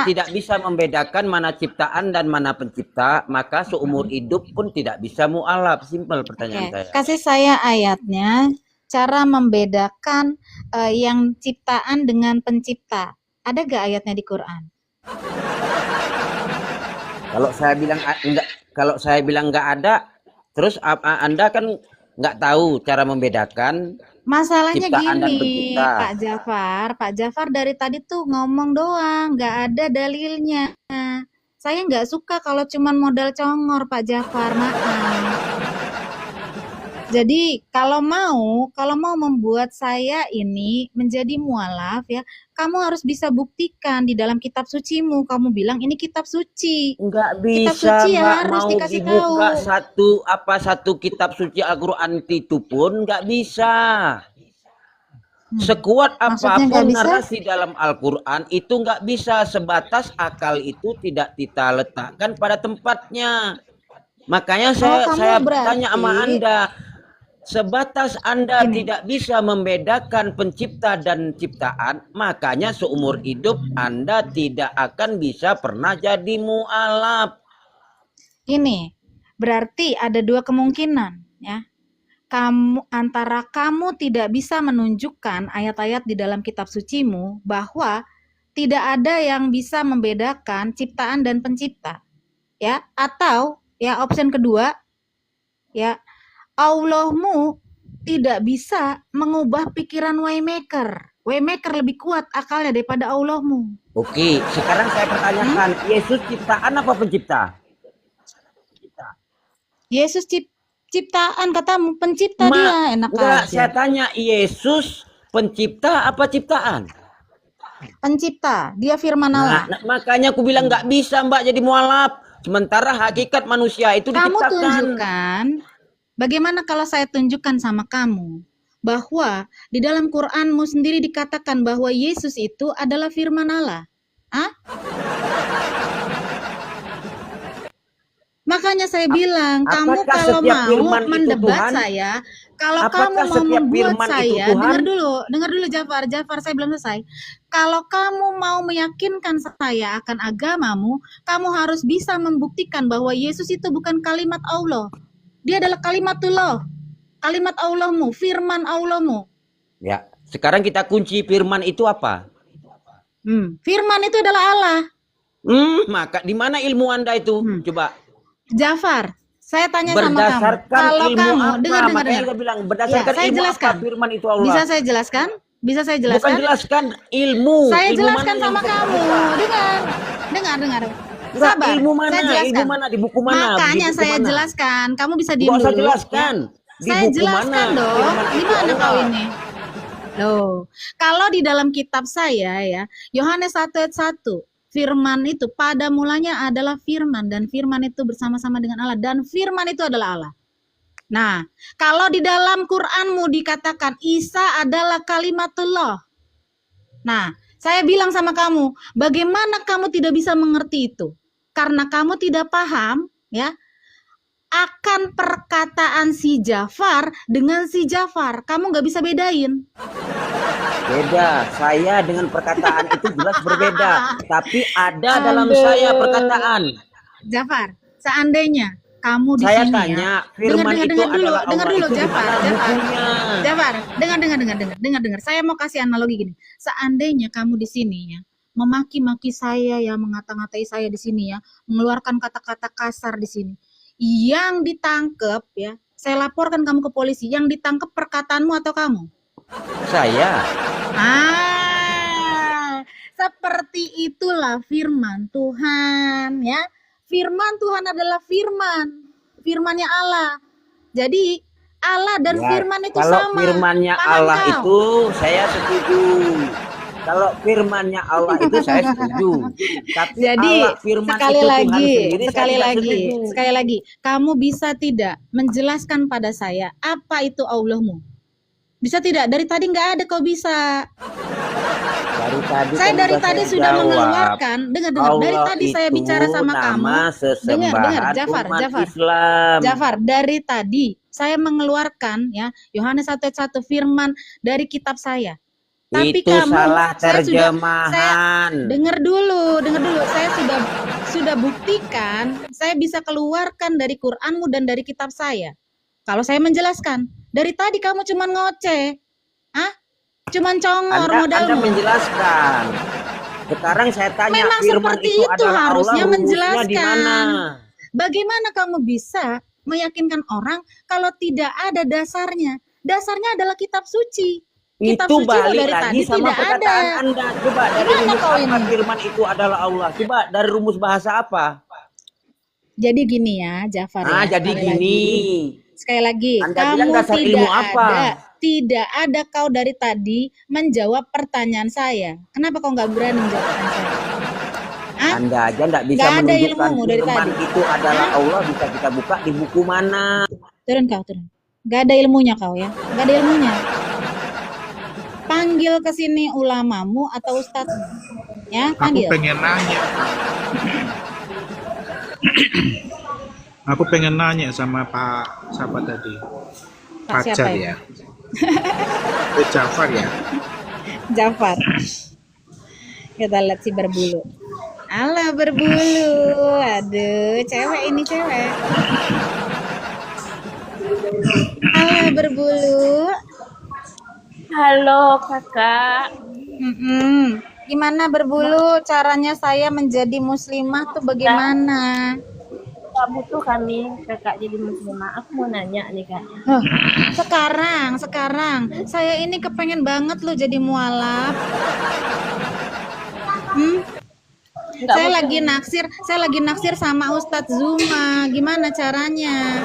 tidak bisa membedakan mana ciptaan dan mana pencipta, maka seumur hidup pun tidak bisa mualaf. Simpel pertanyaan saya. Kasih saya ayatnya. Cara membedakan yang ciptaan dengan pencipta. Ada gak ayatnya di Quran? Kalau saya bilang nggak ada, terus Anda kan nggak tahu cara membedakan. Masalahnya ciptaan gini, Pak Jafar dari tadi tuh ngomong doang, nggak ada dalilnya. Saya nggak suka kalau cuman modal congor, Pak Jafar, maaf. Jadi kalau mau membuat saya ini menjadi mualaf ya, kamu harus bisa buktikan di dalam kitab sucimu. Kamu bilang ini kitab suci. Enggak bisa, kitab suci Mbak, harus mau dikasih dibuka tahu. satu kitab suci Al-Quran itu pun nggak bisa. Sekuat apapun narasi dalam Al-Quran itu nggak bisa, sebatas akal itu tidak kita letakkan pada tempatnya. Makanya saya bertanya sama Anda. Sebatas Anda tidak bisa membedakan pencipta dan ciptaan, makanya seumur hidup Anda tidak akan bisa pernah jadi mualaf. Ini berarti ada 2 kemungkinan ya. Antara kamu tidak bisa menunjukkan ayat-ayat di dalam kitab sucimu bahwa tidak ada yang bisa membedakan ciptaan dan pencipta. Ya, atau ya option kedua ya, Allahmu tidak bisa mengubah pikiran Waymaker. Waymaker lebih kuat akalnya daripada Allahmu. Oke, sekarang saya pertanyakan, Yesus ciptaan apa pencipta? Yesus ciptaan, katamu pencipta dia, enak enggak, aja. saya tanya, Yesus pencipta apa ciptaan? Pencipta, dia firman Allah. Makanya aku bilang nggak bisa Mbak jadi mualaf. Sementara hakikat manusia itu Kamu diciptakan. tunjukkan, bagaimana kalau saya tunjukkan sama kamu bahwa di dalam Quranmu sendiri dikatakan bahwa Yesus itu adalah firman Allah. Hah? Makanya saya bilang, kamu Apakah kalau setiap mau firman itu mendebat Tuhan? saya, kalau Apakah kamu mau setiap membuat firman itu saya, Tuhan? dengar dulu Jafar, saya belum selesai. Kalau kamu mau meyakinkan saya akan agamamu, kamu harus bisa membuktikan bahwa Yesus itu bukan kalimat Allah. Dia adalah kalimatullah, kalimat Allahmu, firman Allahmu. Ya, sekarang kita kunci firman itu apa? Firman itu adalah Allah. Maka di mana ilmu Anda itu? Coba. Jafar, saya tanya sama kamu. Berdasarkan Kalau ilmu kamu, apa? dengar. Makanya saya bilang berdasarkan saya ilmu jelaskan. apa firman itu Allah? Bisa saya jelaskan? Bisa saya jelaskan? Bukan jelaskan ilmu. Saya Ilmu jelaskan mana sama yang kamu. Dengar. Enggak, Sabar. ilmu mana? Saya jelaskan. Ilmu mana? Di buku mana? Makanya Di buku saya mana? jelaskan. Kamu bisa diem Nggak usah dulu. jelaskan. Di Saya buku jelaskan mana? dong. Firman Di itu mana Allah. kau ini? Loh, kalau di dalam kitab saya ya, Yohanes 1 ayat 1, firman itu pada mulanya adalah firman, dan firman itu bersama-sama dengan Allah, dan firman itu adalah Allah. Nah, kalau di dalam Quranmu dikatakan Isa adalah kalimatullah. Nah, saya bilang sama kamu, bagaimana kamu tidak bisa mengerti itu? Karena kamu tidak paham ya akan perkataan si Jafar dengan si Jafar. Kamu nggak bisa bedain. Beda. Saya dengan perkataan itu jelas berbeda. Tapi ada dalam saya perkataan. Jafar, seandainya kamu di Saya sini tanya, ya. firman itu adalah dengar Allah, dulu itu di Jafar, mana bukunya? Jafar, dengar. Saya mau kasih analogi gini. Seandainya kamu di sini ya, memaki-maki saya ya, mengata-ngatai saya di sini ya, mengeluarkan kata-kata kasar di sini. Yang ditangkap ya, saya laporkan kamu ke polisi. Yang ditangkap perkataanmu atau kamu? Saya. Seperti itulah firman Tuhan ya. Firman Tuhan adalah firmannya Allah. Jadi Allah dan Ya, firman itu kalau sama. firmannya Paham Allah kau? itu saya setuju. Kalau firmannya Allah itu saya setuju. Tapi Jadi Allah firman sekali itu Tuhan lagi, sendiri, saya tidak setuju. sekali lagi, kamu bisa tidak menjelaskan pada saya apa itu Allahmu? Bisa tidak? Dari tadi nggak ada kau bisa. Saya dari tadi sudah mengeluarkan. Dengar. Dari tadi saya bicara sama kamu. Dengar, Jafar. Jafar, dari tadi saya mengeluarkan ya Yohanes 1 ayat 1 firman dari kitab saya. Tapi itu kamu salah saya terjemahan. dengar dulu. Saya sudah buktikan, saya bisa keluarkan dari Qur'anmu dan dari kitab saya. Kalau saya menjelaskan, dari tadi kamu cuma ngoceh. Cuman congor Anda modalmu. menjelaskan. Sekarang saya tanya, Memang firman seperti itu itu adalah harusnya Allah, rumusnya di menjelaskan. mana? Bagaimana kamu bisa meyakinkan orang kalau tidak ada dasarnya? Dasarnya adalah kitab suci. Kitab Itu suci balik dari lagi tadi sama tidak perkataan ada. Anda. Coba dari Gimana rumus kau apa ini? firman itu adalah Allah? Coba dari rumus bahasa apa? Jadi gini ya, Jafar ya. Jadi gini. Sekali lagi, Anda bilang kamu dasar tidak ilmu apa? tidak ada kau dari tadi menjawab pertanyaan saya. Kenapa kau nggak berani menjawab pertanyaan saya? Anda aja nggak bisa Nggak ada menunjukkan ilmumu dari firman tadi. itu adalah Allah, bisa kita buka di buku mana? Turun. Nggak ada ilmunya kau ya, nggak ada ilmunya. Panggil ke sini ulamamu atau ustadzmu, ya Aku panggil. pengen nanya. Aku pengen nanya sama Pak siapa tadi? Pak siapa Fajar ini? ya. Jafar ya. Jafar. Kita lihat si berbulu. Alah berbulu. Aduh, cewek ini cewek. Alah berbulu. Halo kakak. Gimana berbulu caranya saya menjadi muslimah tuh bagaimana? Kamu tuh kami kakak jadi muslimah. Aku mau nanya nih kak. Oh, sekarang saya ini kepengen banget loh jadi mualaf. Saya lagi naksir sama Ustadz Zuma. Gimana caranya?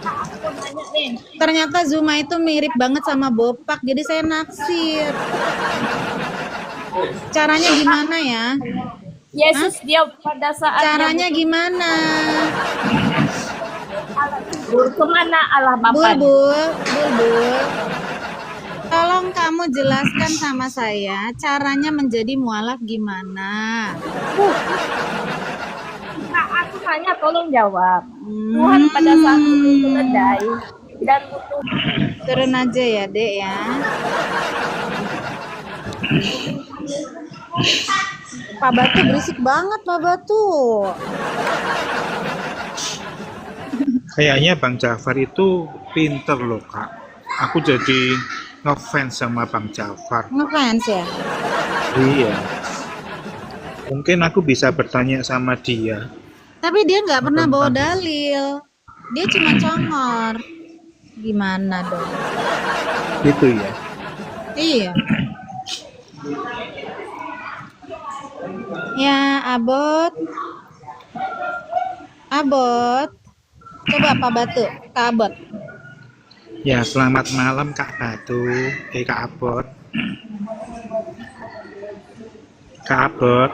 Aku nanya Ternyata Zuma itu mirip banget sama Bopak, jadi saya naksir. Caranya gimana ya? Yesus dia pada saat Caranya gimana? kemana Allah Bapa? Bulbul. Tolong kamu jelaskan sama saya caranya menjadi mualaf gimana? Nah, aku hanya tolong jawab. Tuhan pada saat itu keledai dan butuh Turun aja ya, Dek ya. Pak Batu berisik banget, Pak Batu. Kayaknya Bang Jafar itu pinter loh Kak. Aku jadi ngefans sama Bang Jafar. Ngefans ya? Iya. Mungkin aku bisa bertanya sama dia. Tapi dia nggak pernah bawa dalil. Dia cuma congor. Gimana dong? Gitu ya. Iya. Ya, Abot. Coba Pak Batu, Kak Abot. Ya, selamat malam Kak Batu. Kak Abot. Kak Abot.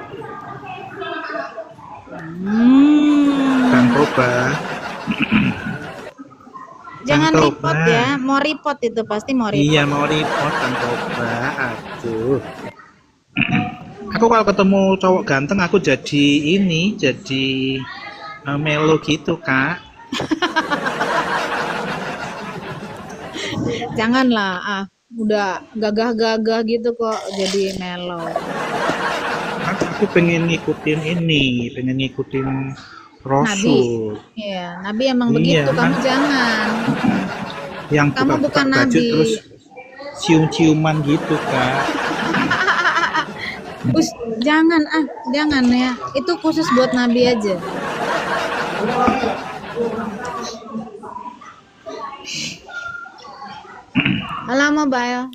Bang Koba. Jangan Bang repot Toba. ya, mau repot itu pasti mau repot. Iya, mau report Bang Koba. Aduh. Aku kalau ketemu cowok ganteng aku jadi melo gitu Kak. Janganlah, udah gagah-gagah gitu kok jadi melo. Aku pengen ngikutin Rasul. Iya, Nabi emang Iya, begitu, kamu kan? jangan. Yang Kamu buka-buka bukan baju Nabi. terus cium-ciuman gitu Kak. Jangan ya. Itu khusus buat Nabi aja. Halo mobile.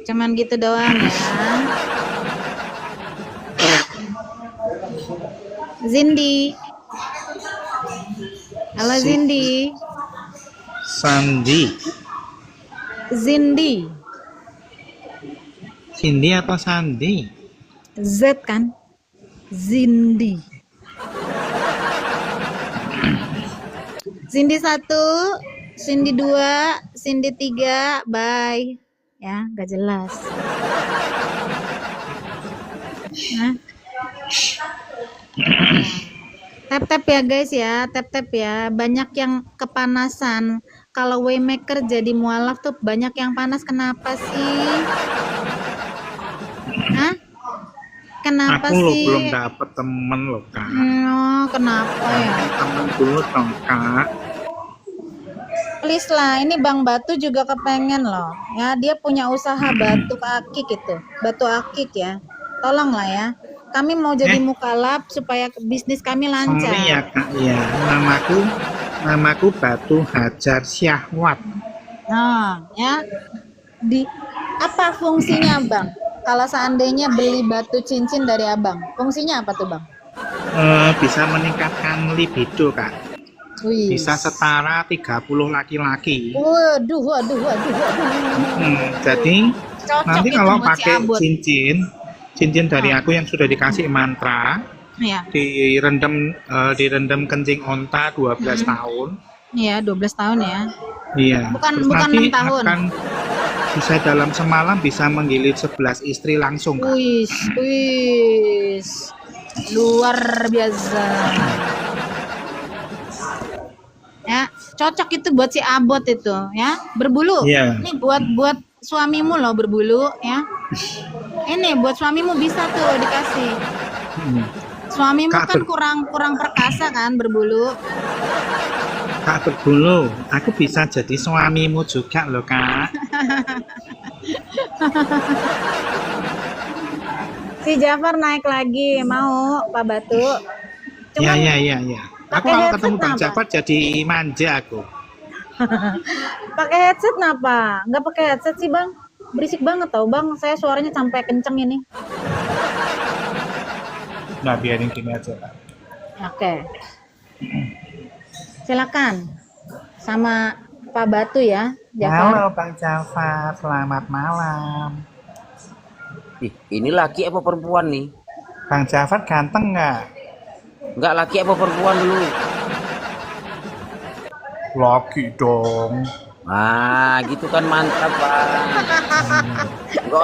Cuman gitu doang ya. Zindi. Halo Zindi. Sandi. Zindi. Cindy atau Sandi? Z kan? Zindi. Cindy 1, Cindy 2, Cindy 3, bye. Ya, gak jelas. Nah. Tap-tap ya guys ya, tap-tap ya. Banyak yang kepanasan. Kalau Waymaker jadi mualaf tuh banyak yang panas, kenapa sih? Hah? Kenapa Aku sih? belum dapet temen loh Kak. Oh, kenapa ya? Temen dulu dong Kak. Please lah, ini Bang Batu juga kepengen loh. Ya, dia punya usaha batu akik itu. Batu akik ya. Tolong lah ya. Kami mau jadi mukalaf supaya bisnis kami lancar. Sorry ya Kak ya. Namaku Batu Hajar Syahwat. Nah, ya. Di apa fungsinya, Bang? Kalau seandainya beli batu cincin dari Abang, fungsinya apa tuh, Bang? Bisa meningkatkan libido Kak. Wih. Bisa setara 30 laki-laki. Waduh. Jadi Cocok nanti itu kalau buat si pakai Abot. cincin dari aku yang sudah dikasih mantra, Iya. direndam kencing onta 12 tahun. Iya, 12 tahun ya. Iya. Bukan Terus nanti 6 tahun. akan bisa dalam semalam bisa menggilir 11 istri langsung Kak. Wis. Luar biasa. Ya, cocok itu buat si Abot itu, ya. Berbulu. Iya. Ini buat suamimu loh berbulu, ya. Ini buat suamimu bisa tuh dikasih. Suamimu Kak, kan kurang perkasa kan berbulu. Kak berbulu, aku bisa jadi suamimu juga loh Kak. Si Jafar naik lagi, mau Pak Batu. Cuman Iya. Aku pakai kalau headset ketemu Bang kenapa? Jafar jadi manja aku. pakai headset kenapa? Nggak pakai headset sih Bang? Berisik banget tau Bang, saya suaranya sampai kenceng ini. Nah biarin gini aja Kak. Oke. Silakan. Sama Pak Batu ya, Jafar. Halo Bang Jafar, selamat malam. Ih, ini laki apa perempuan nih? Bang Jafar ganteng nggak? Enggak, laki apa perempuan dulu? Laki dong. Nah, gitu kan mantap, Bang. Nggak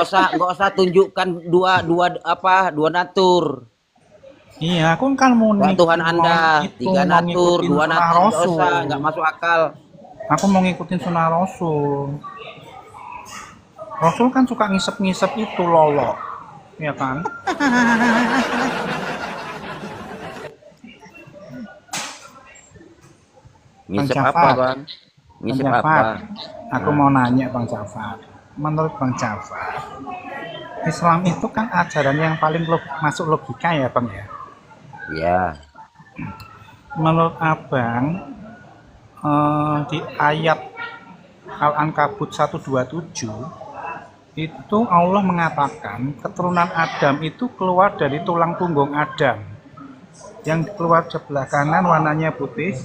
usah tunjukkan dua natur. Iya, aku kan mau Wah, Tuhan Anda, tiga mau natur, ngikutin dua sunnah natur, nggak Rasul. usah, nggak masuk akal. Aku mau ngikutin sunnah Rasul. Rasul kan suka ngisep-ngisep itu lolo, ya kan? Ngisep Bang apa, Jafar. Bang? Ngisep Bang apa? Jafar, aku Nah. mau nanya Bang Jafar. Menurut Bang Jafar, Islam itu kan ajaran yang paling masuk logika ya Bang ya? Ya, Menurut Abang, di ayat Al-Ankabut 127 itu Allah mengatakan keturunan Adam itu keluar dari tulang punggung Adam. Yang keluar sebelah kanan warnanya putih,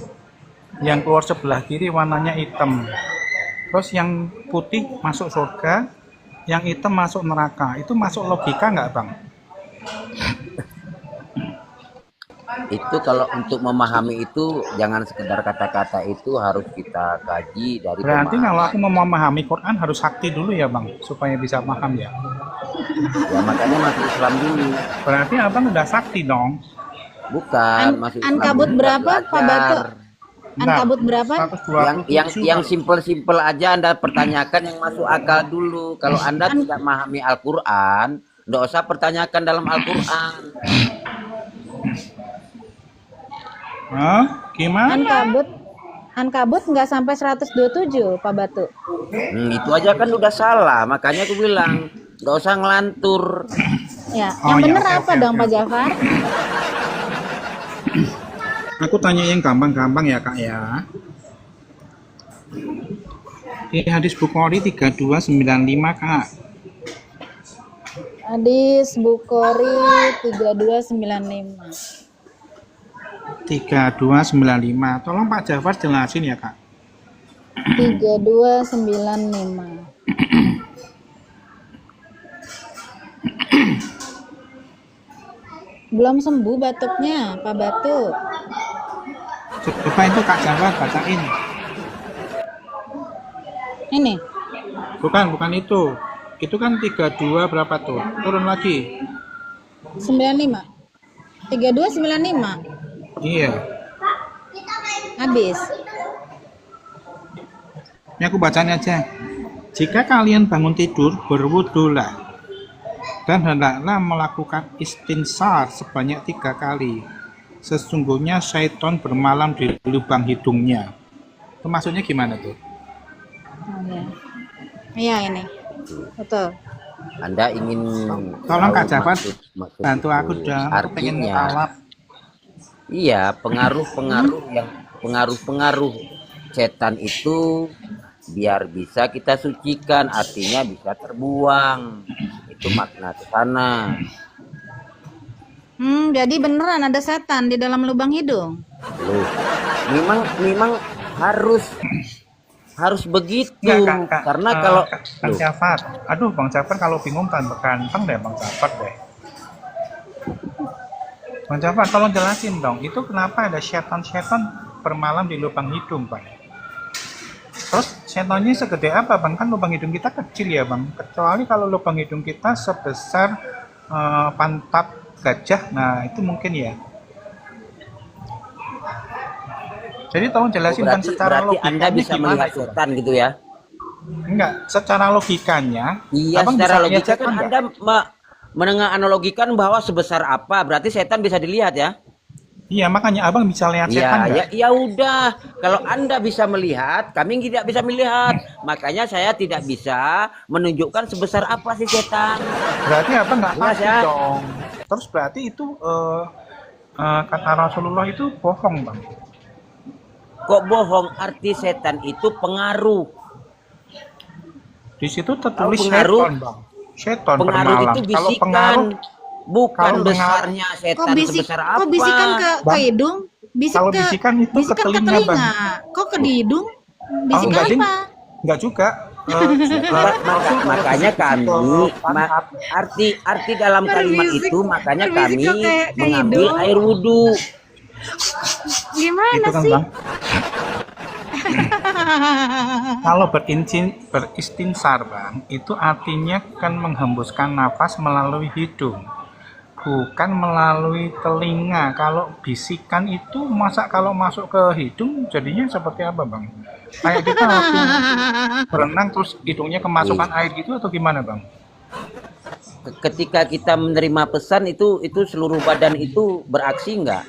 yang keluar sebelah kiri warnanya hitam. Terus yang putih masuk surga, yang hitam masuk neraka. Itu masuk logika nggak Bang? itu kalau untuk memahami itu jangan sekedar kata-kata, itu harus kita kaji dari Berarti pemahaman. kalau aku mau memahami Quran harus sakti dulu ya Bang, supaya bisa paham ya. Ya makanya masuk Islam dulu. Berarti Abang udah sakti dong. Bukan, masuk Islam Ankabut dulu, berapa, Pak Batu? belajar. Ankabut berapa? Yang simpel-simpel aja Anda pertanyakan, yang masuk akal dulu. Kalau Anda tidak memahami Al-Quran, nggak usah pertanyakan dalam Al-Quran. Hah? Gimana? Ankabut nggak sampai 127, Pak Batu. Itu aja kan udah salah, makanya aku bilang nggak usah ngelantur. Ya, Oh, yang ya, bener oke, apa oke, dong oke. Pak Jafar? Aku tanya yang gampang-gampang ya Kak ya. Di hadis Bukhari 3295 Kak. Hadis Bukhari 3295. 3295. Tolong Pak Jafar jelasin ya Kak. 3295. Belum sembuh batuknya, Pak Batu. Coba itu Kak Jafar bacain. Ini, Bukan itu. Itu kan 32 berapa tuh? Turun lagi. 95. 3295. Iya. Habis. Ini aku bacanya aja. Jika kalian bangun tidur, berwudulah. Dan hendaklah melakukan istinsar sebanyak 3 kali. Sesungguhnya syaitan bermalam di lubang hidungnya. Itu maksudnya gimana tuh? Oh, ya. Iya ini. Betul. Anda ingin Tolong Kak tahu Jafar, maksud bantu itu. aku dong. Aku pengen Artinya, jawab. iya, pengaruh setan itu biar bisa kita sucikan, artinya bisa terbuang. Itu makna ke sana. Jadi beneran ada setan di dalam lubang hidung. Loh, memang harus begitu. Enggak, Kak. Karena kalau Bang loh, Jafar, aduh Bang Jafar kalau bingung tambah ganteng deh Bang Jafar deh. Bang Jafar tolong jelasin dong, itu kenapa ada setan-setan bermalam di lubang hidung Bang? Terus setannya segede apa Bang? Kan lubang hidung kita kecil ya Bang, kecuali kalau lubang hidung kita sebesar pantat gajah, nah itu mungkin ya. Jadi tolong jelasin Bang secara berarti logikanya Anda bisa gimana melihat itu, Bang? setan gitu ya? Enggak, secara logikanya. Iya, Abang secara bisa lihat logika setan kan nggak? Anda menengah analogikan bahwa sebesar apa, berarti setan bisa dilihat ya? Iya, makanya abang bisa lihat Iya, setan nggak? ya udah. Kalau Anda bisa melihat, kami tidak bisa melihat. Makanya saya tidak bisa menunjukkan sebesar apa sih setan. Berarti abang nggak Jelas pasti ya? dong. Terus berarti itu kata Rasulullah itu bohong bang. Kok bohong? Arti setan itu pengaruh. Di situ tertulis pengaruh? setan bang. Setan Pengaruh bermalam. itu Kalau bisikan, pengaruh, bukan kalau besarnya Kok setan sebesar apa. kok bisikan ke Bang? hidung? Bisik Kalau ke bisikan itu ke bisikan ke telinga, Bang. telinga. Kok ke di hidung? Bisik enggak, Ding. apa? Enggak juga. Makanya kami arti dalam kalimat Berbisik- itu makanya berbisik kami kok kayak ke mengambil hidung. air wudhu. Gimana Itu kan, sih? Bang. Kalau beristinsar, Bang, itu artinya kan menghembuskan nafas melalui hidung, bukan melalui telinga. Kalau bisikan itu masa kalau masuk ke hidung jadinya seperti apa, Bang? Kayak kita waktu berenang terus hidungnya kemasukan air gitu atau gimana, Bang? Ketika kita menerima pesan itu seluruh badan itu beraksi enggak?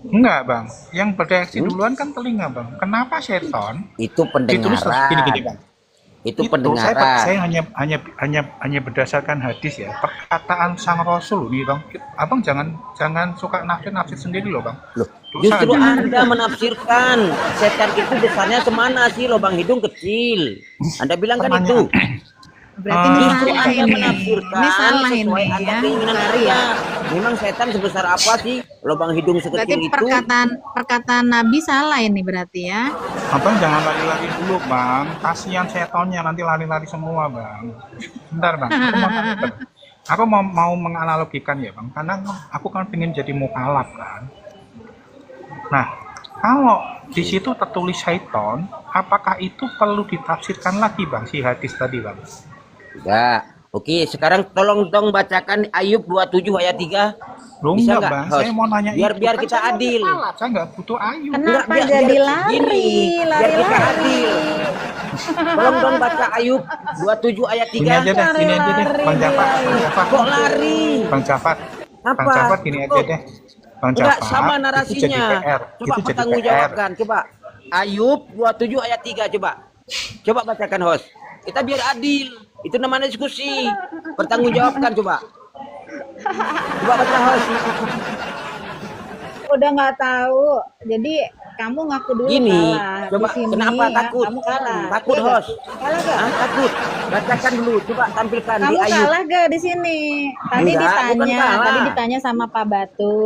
Enggak, Bang. Yang bereaksi duluan kan telinga, Bang. Kenapa seton Itu ditulis pendengaran. gini, Bang? Itu Saya pendengaran. hanya berdasarkan hadis ya, perkataan sang Rasul nih, Bang. Abang jangan suka nafsir sendiri loh, Bang. Loh, Dosa justru aja. Anda menafsirkan setan itu besarnya semana sih, lubang hidung kecil. Anda bilang kan itu. Berarti ini Justru salah Anda ini. menafsirkan Ini salah ini sesuai Anda ya. keinginan Lari Anda. ya. Memang setan sebesar apa sih lubang hidung Berarti sekecil itu? perkataan Nabi salah ini berarti ya. Abang jangan lari-lari dulu, Bang. Kasihan setonnya nanti lari-lari semua, Bang. Bentar, Bang. Aku mau menganalogikan ya, Bang. Karena aku kan pengen jadi mukalaf kan. Nah, kalau di situ tertulis syaiton, apakah itu perlu ditafsirkan lagi, Bang, si hadis tadi, Bang? Enggak. Oke, sekarang tolong dong bacakan Ayub 27 ayat 3. Loh, Bisa enggak, nggak, Bang. host? Saya mau nanya Biar itu. biar Kan kita saya mau adil. mukalaf. Saya nggak butuh ayu. Kenapa biar- jadi biar- lari? gini, biar kita Lari-lari. adil. Tolong dong baca Ayub 27 ayat Gini aja 3. deh, gini aja deh. Bang Jafar, Bang Jafar. Kok lari? Bang Jafar. Apa? Bang Jafar gini aja deh. Bang Enggak Jafar. sama Itu jadi narasinya. PR. Coba Itu jadi bertanggung PR. jawabkan. Coba Ayub 27 ayat 3 coba. Coba bacakan host. Kita biar adil. Itu namanya diskusi. Bertanggung jawabkan coba. Coba baca host. Udah nggak tahu. Jadi kamu ngaku dulu Gini, kalah. coba Di sini, kenapa ya, takut? Kamu kalah. Takut Iya nggak? host. Kalah gak? Hah, takut. Bacakan dulu. Coba tampilkan di Kamu Ayub. kalah gak di sini? Tadi Enggak, bukan ditanya, kalah. tadi ditanya sama Pak Batu.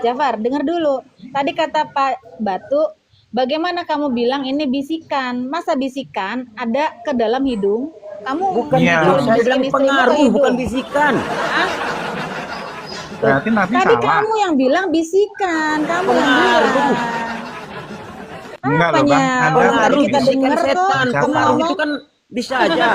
Jafar, dengar dulu. Tadi kata Pak Batu, bagaimana kamu bilang ini bisikan? Masa bisikan ada ke dalam hidung? Kamu Bukan Iya. hidung, saya bisikin bilang istrimu ke pengaruh, hidung. bukan bisikan. Hah? Berarti Nabi Tadi salah. kamu yang bilang bisikan, kamu yang Pengaruh. bilang. Enggak loh, Bang. Apanya? Anda Orang tadi Pengaruh kita bisikan dengar kok. setan. Jafar. Pengaruh itu kan bisa aja.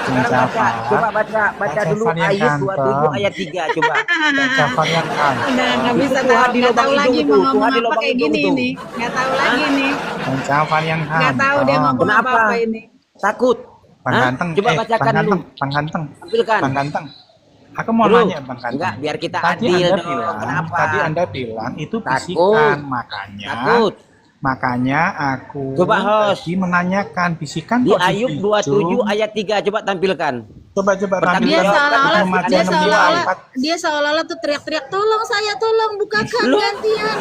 Sekarang baca, coba baca dulu Jafar yang Ayub ganteng. 27 ayat 3 coba. Bang Jafar yang kan. Udah nggak bisa Itu tahu, Tuhan di nggak lubang tahu hidung lagi itu, mau ngomong Tuhan di apa lubang kayak hidung gini itu. nih, nggak tahu lagi nih, Bang Jafar yang kan. nggak tahu dia ngomong Kenapa? apa ini. Takut. Bang Hah? Ganteng. Coba bacakan dulu. Bang Ganteng. Tampilkan. Bang Ganteng. Aku mau Bro, nanya, Bang Ganteng. enggak, biar kita Tadi adil Anda dong. bilang, Kenapa? Tadi Anda bilang itu Takut. bisikan, makanya. Takut. Makanya aku Coba, host. tadi menanyakan bisikan Di kok Ayub hidung? 27 ayat 3 coba tampilkan. Coba Pertanyaan Dia Jawab kan seolah-olah Muhammad dia yang seolah-olah empat. dia seolah-olah tuh teriak-teriak, tolong saya, tolong bukakan, Loh. gantian.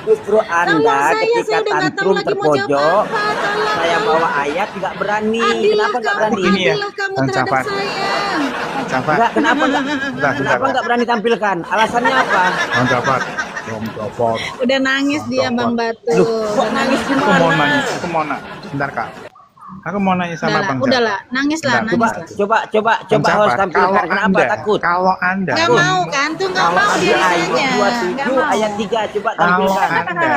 Justru Anda Tolong saya ketika udah nggak tahu tantrum lagi mau jawab terpojok, apa, tolong. saya bawa ayat nggak berani. Adillah Kenapa nggak kamu, berani? Begini ya, adillah kamu Bang terhadap Jafar. saya. Jafar. Enggak, kenapa nggak? Bentar, Kenapa nggak berani tampilkan? Alasannya apa? Bang Jafar. Bang Jafar. Udah nangis dia Bang Batu. Kok nangis Aku mau gimana? nanya, Bentar Kak. Aku mau nanya sama Bang Jafar. Udahlah, nangis lah, Bentar. Coba, nangis lah. coba Bang host Jafar, tampilkan. Kenapa takut? Kalau Anda, Nggak mau kan, tuh nggak Kalau mau Di dia Ayub ditanya. Nggak 27 mau. ayat 3 coba kalau tampilkan. Anda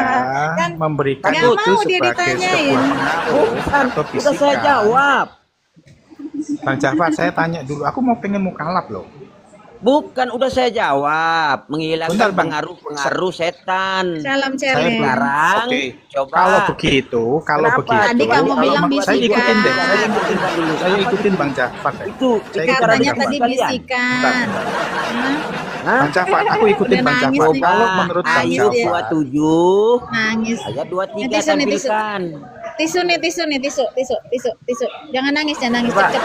Kan memberikan nggak itu mau dia sebagai ditanyain. sebuah pengaruh Bukan, atau udah saya bisikan. jawab. Bang Jafar, saya tanya dulu. Aku mau pengen mukalaf loh. Bukan, udah saya jawab. Menghilangkan Bentar, Bang. pengaruh setan. Salam Saya cermin. belum. Sekarang, Oke. coba. Kalau begitu, Kenapa? Tadi Coba kamu kalau bilang mau- saya bisikan. ikutin deh. Saya ikutin dulu. Saya ikutin Bang Jafar deh. Itu Saya itu Katanya Bentar, tadi kalian. bisikan. Hah? Hah? Bang Jafar, aku ikutin Udah Bang nangis Jafar. nih. Kalau menurut Bang Ayub dia. Jafar, 27 Nangis. ayat 23 Tisu nih, tisu. tampilkan. Tisu nih, tisu. Jangan nangis, Coba. cep.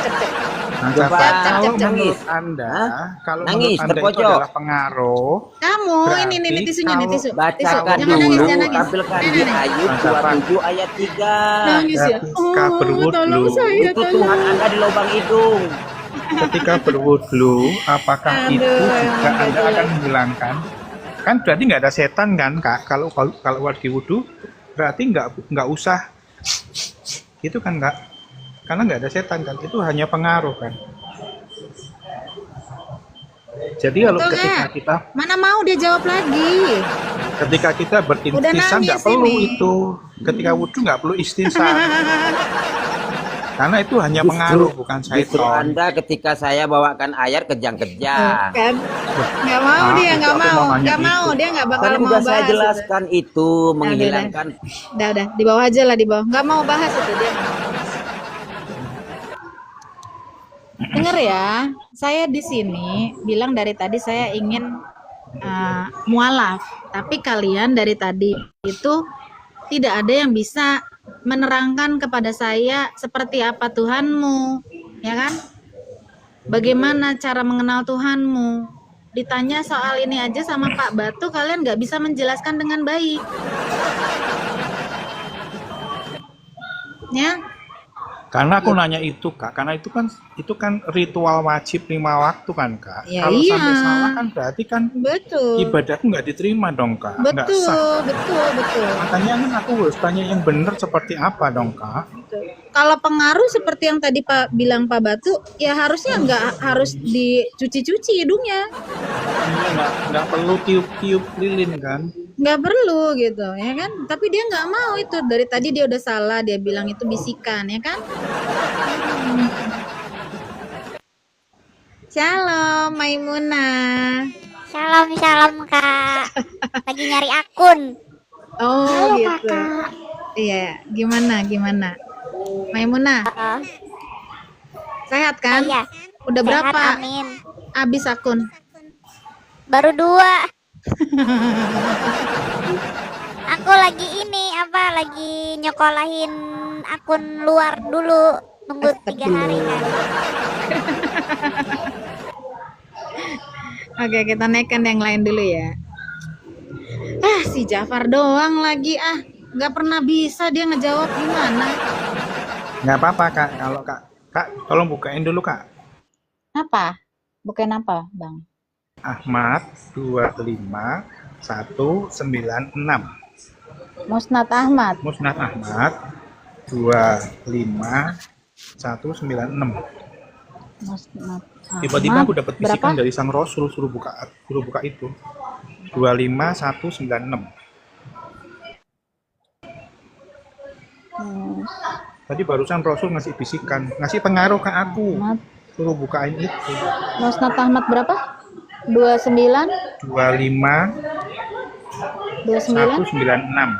Bang Coba. Jafar, Cep, kalau cep, cep. menurut Nangis. Anda, Hah? kalau Nangis, menurut Anda itu terpojok. adalah pengaruh, Kamu ini Berarti tisunya nih, tisu. Bacakan Jangan nangis, dulu, jangan nangis. tampilkan di Nih. Ayub Bang Jafar. 27 ayat 3. Nangis ya. Ketika berwudhu, tolong saya, Itu Tuhan Anda di lubang hidung. ketika berwudhu, apakah Aduh, itu juga emang Anda gak akan menghilangkan Kan berarti nggak ada setan kan, Kak? Kalau lagi wudhu berarti nggak usah itu kan, Kak? Karena nggak ada setan kan, itu hanya pengaruh kan. Jadi kalau Betul ketika nggak? kita Mana mau dia jawab lagi? ketika Udah berintisam nangis nggak perlu ini. itu. Ketika wudhu nggak perlu istinsa. Karena itu hanya Justru pengaruh, bukan justru syaitan. Anda ketika saya bawakan ayat kejang-kejang. Kan? Nggak mau Ah, dia, itu nggak aku mau, mau nanya nggak mau, itu. dia nggak bakal Kan mau udah saya bahas itu. jelaskan itu Udah. menghilangkan. Udah, di bawah aja lah, di bawah. Nggak mau bahas itu dia. Nggak mau. Dengar ya, saya di sini bilang dari tadi saya ingin mualaf, tapi kalian dari tadi itu tidak ada yang bisa menerangkan kepada saya seperti apa Tuhanmu, ya kan? Bagaimana cara mengenal Tuhanmu? Ditanya soal ini aja sama Pak Batu, kalian nggak bisa menjelaskan dengan baik, ya? Karena aku nanya itu, Kak. Karena itu kan ritual wajib 5 waktu kan, Kak. Ya Kalau iya, sampai salah kan berarti kan betul, ibadahku nggak diterima dong, Kak. Nggak sah. betul. Makanya kan aku harus tanya yang benar seperti apa dong, Kak. Kalau pengaruh seperti yang tadi Pak bilang Pak Batu, ya harusnya nggak harus dicuci-cuci hidungnya, Iya, nggak perlu tiup-tiup lilin kan. nggak perlu gitu, ya kan? Tapi dia nggak mau itu. Dari tadi dia udah salah, dia bilang itu bisikan, ya kan? Shalom, Maimunah. Shalom Kak. Lagi nyari akun. Oh Halo gitu. Kakak. Iya, gimana? Maimunah, Oh, sehat kan? iya. Udah Sehat, berapa amin. abis akun? Baru 2. Aku lagi lagi nyokolahin akun luar dulu. Nunggu 3 hari kan. Oke, kita naikkan yang lain dulu ya. Si Jafar doang lagi nggak pernah bisa dia ngejawab gimana. Nggak apa-apa, Kak. Kalau Kak, tolong bukain dulu, Kak. Apa? Bukan apa, Bang? Ahmad 25196. Musnad Ahmad. Musnad Ahmad 25196. Musnad Tiba-tiba aku Ahmad. dapat Berapa? bisikan dari sang Rasul suruh buka itu. 25196. Tadi barusan Rasul ngasih bisikan, ngasih pengaruh ke aku. Ahmad. Suruh bukain itu. Musnad Ahmad berapa? 29 29 25196.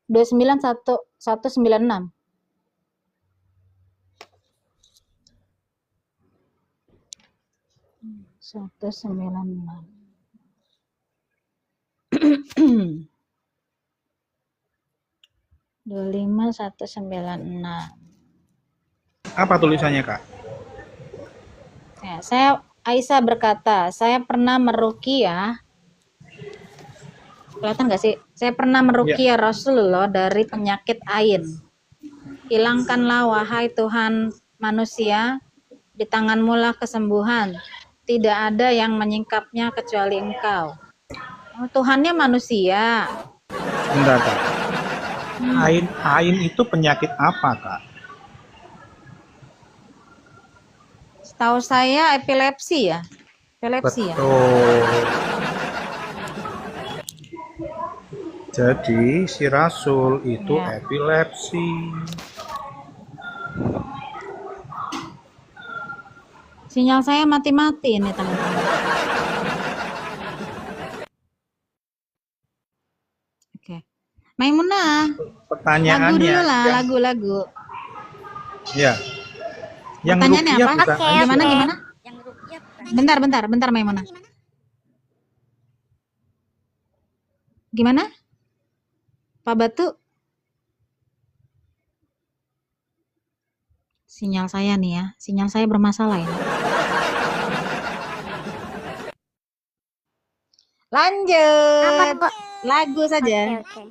29196. Satu sembilan enam. Dua lima satu sembilan enam. Apa tulisannya, Kak? Ya, Aisyah berkata, saya pernah meruqyah. Kelihatan nggak sih? Saya pernah meruqyah Rasulullah dari penyakit ain. Hilangkanlah wahai Tuhan manusia, di tanganmu lah kesembuhan. Tidak ada yang menyingkapnya kecuali Engkau. Oh, Tuhannya manusia. Enggak, Kak. Ain itu penyakit apa, Kak? Setahu saya epilepsi ya. Epilepsi ya. Betul. Jadi si Rasul itu Ya. epilepsi. Sinyal saya mati-mati ini teman-teman. Oke. Maimunah, lagu Pertanyaannya, dulu lah, lagu-lagu. ya, yang Pertanyaannya ruqyah apa? bukan Oke, Aisyah. Gimana? Yang ruqyah Bentar Maimunah. Gimana? Pak Batu? Sinyal saya nih ya, sinyal saya bermasalah ini. apa Lanjut, Mbak? lagu saja. Oke.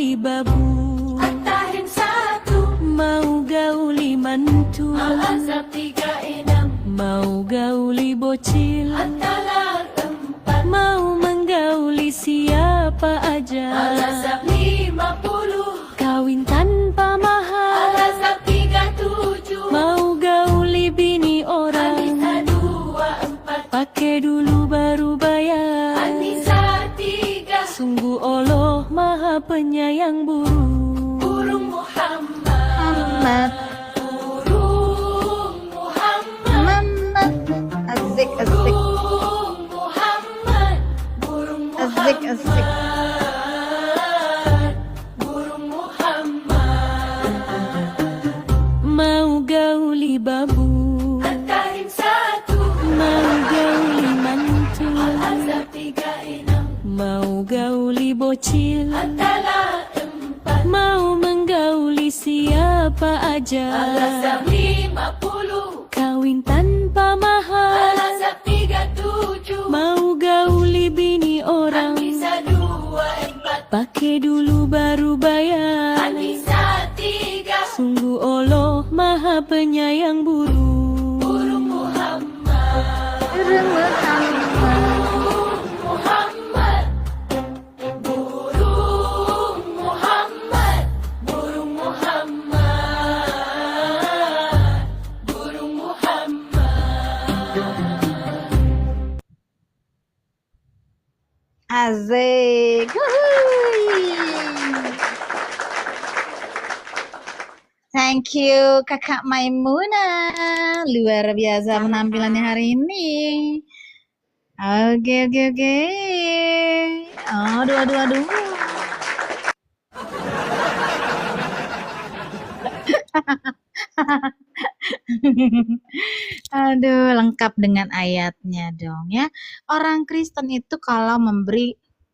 gauli babu, antarin satu, mau gauli mantu, Al-Azhar 36, mau gauli bocil, Antalar 4, mau menggauli siapa aja, Al-Azhar 50, kawin tanpa mahar, Al-Azhar 37, mau gauli bini orang, Anissa 24, pakai dulu baru bayar, Anissa 3, sungguh Allah maha penyayang burung Muhammad, burung Muhammad, Asik, asik, burung Muhammad, burung asik, asik. Muhammad, burung Muhammad. Mau gauli babu, antarin satu, mau gauli mantu, Al-Azhar 36, mau gauli bocil, Antalar 4, mau menggauli siapa aja, Al-Azhar 50, kawin tanpa mahar, Al-Azhar 37, mau gauli bini orang, Anissa 24, pakai dulu baru bayar, Anissa 3, sungguh Allah maha penyayang burung Muhammad, Burung Muhammad. burung Muhammad, burung Muhammad, burung Muhammad. Asik. Wuhui. Thank you Kakak Maimuna. Luar biasa penampilannya hari ini. Oke, oke, oke. Aduh, aduh, aduh. Aduh, lengkap dengan ayatnya dong ya. Orang Kristen itu kalau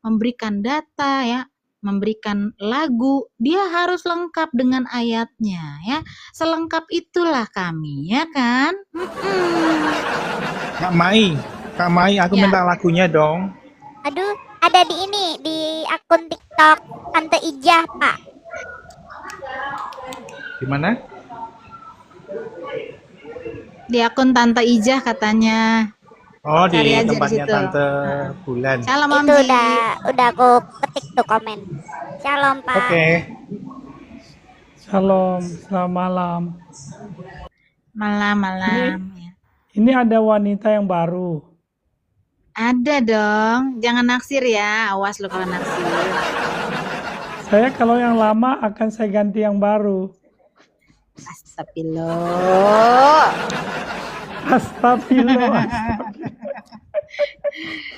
memberikan data ya, memberikan lagu, dia harus lengkap dengan ayatnya ya. Selengkap itulah kami ya kan? Kak Mai, aku Ya. minta lagunya dong. Aduh, ada di ini di akun TikTok Tante Ijah, Pak. Gimana? Di akun Tante Ijah katanya. Oh, di Cari aja di tempatnya situ. Tante Bulan. Shalom Itu Omji. udah aku ketik tuh komen. Shalom, Pak. Oke. Shalom, selamat malam. Malam-malam ya. Ini ada wanita yang baru. Ada dong. Jangan naksir ya. Awas lo kalau naksir. Saya kalau yang lama akan saya ganti yang baru. Astagfirullah. Astagfirullah.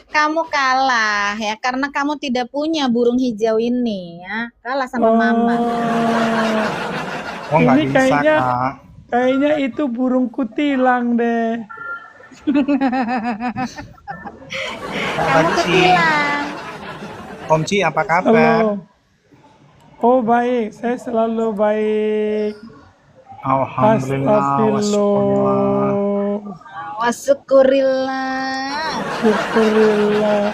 Kamu kalah ya karena kamu tidak punya burung hijau ini ya. Kalah sama mama. Oh, nggak Ini bisa, Kak. kayaknya itu burung kutilang deh. Kamu ketilang. Om Ci, apa kabar? Halo. Oh baik, saya selalu baik. Alhamdulillah. Wasyukurillah. Wasyukurillah. Syukurillah.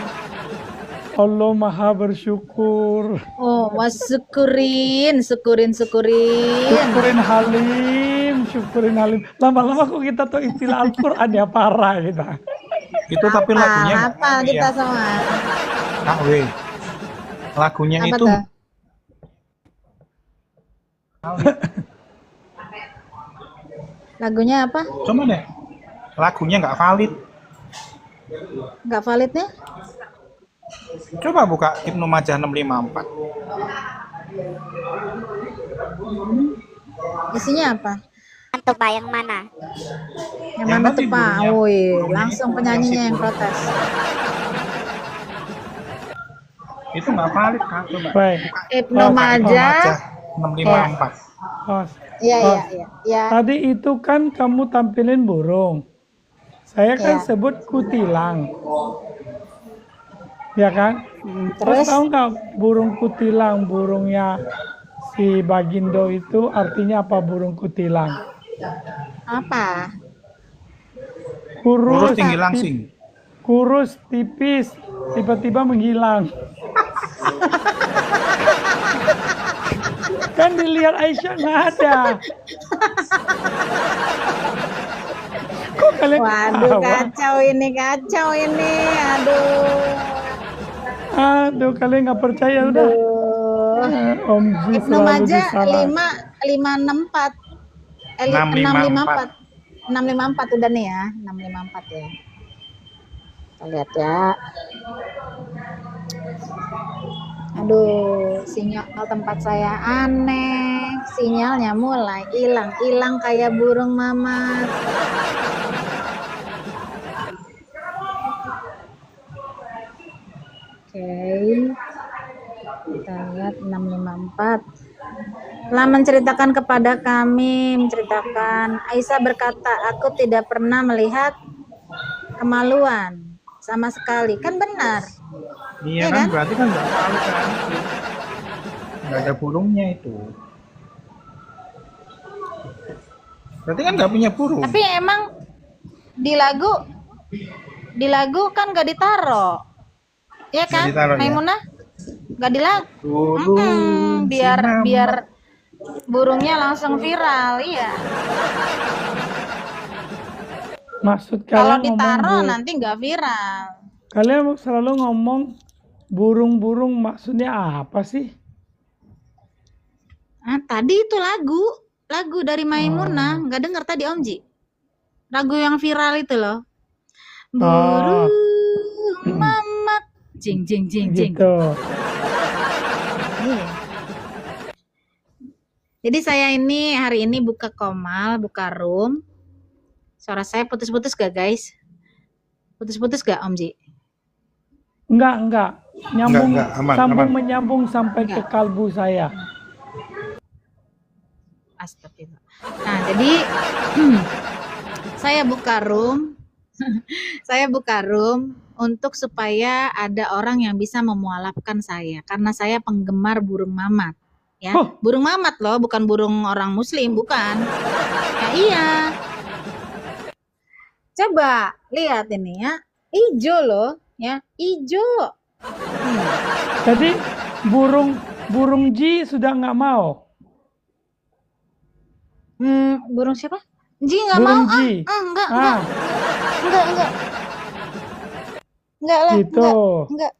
Allah maha bersyukur. Oh, wasyukurin, syukurin. Syukurin halim. Lama-lama kok kita tuh istilah Al-Quran ya parah kita. Itu tapi lagunya nggak Apa tahu kita ya. semua? Kak W. Lagunya Apa itu tuh? Lagunya apa? coba deh. Lagunya nggak valid. Nggak validnya? Coba buka Ibnu Majah 654. Isinya apa? Itu Pak yang mana? Yang Yang mana tadi tuh Pak? burungnya. Woi, Burungnya langsung itu, penyanyinya yang yang si protes. Itu nggak valid, Kak. Coba. Baik. Ibnu Oh, Majah. 654. Oh, Iya, oh, iya. tadi itu kan kamu tampilin burung. Saya kan Iya. sebut kutilang. Ya kan? Terus? tahu nggak burung kutilang, burungnya si Bagindo itu artinya apa burung kutilang? Apa? Kurus Kurus, tinggi langsing. kurus, tipis, tiba-tiba menghilang. Kan dilihat Aisyah nggak ada. Kok kalian Waduh, ketawa? kacau ini. Aduh, kalian nggak percaya udah. Om Ji Ibnu selalu Majah disalah. 554. 654. 654 udah nih ya. 654 ya. Kita lihat ya. Aduh, sinyal tempat saya aneh. Sinyalnya mulai hilang kayak burung mamat. Oke. Kita lihat 654. Telah menceritakan kepada kami, Aisyah berkata, aku tidak pernah melihat kemaluan sama sekali. Kan benar. Iya Iya kan, kan? berarti kan nggak tahu kan. Nggak ada burungnya itu. Berarti kan nggak punya burung. Tapi emang di lagu kan gak ditaro. Iya kan? Nggak ditaro, ya? Maimunah? Gak di lagu. Burung Biar burungnya langsung viral, iya. Maksud Kalau kalian ditaro ngomong nanti nggak viral. kalian selalu ngomong burung-burung maksudnya apa sih? Nah, tadi itu lagu dari Maimunah, nggak dengar tadi Om Ji? Lagu yang viral itu loh. Burung mamat, jing. Gitu. Iya. Jadi saya hari ini buka room. Suara saya putus-putus gak guys? Putus-putus gak Om Ji? Enggak. Nyambung, Enggak, aman, sambung aman. menyambung sampai ke kalbu saya. Astagfirullah. Nah, jadi saya buka room. Saya buka room untuk supaya ada orang yang bisa memualafkan saya karena saya penggemar burung mamat. Ya, Oh. burung mamat loh, bukan burung orang muslim, bukan. Ya, iya. Coba lihat ini ya. Ijo loh, ya. Ijo. Jadi burung Ji sudah nggak mau. Burung siapa? Ji nggak Burung mau. Ji. Enggak. Ah, Enggak lah, gitu. enggak.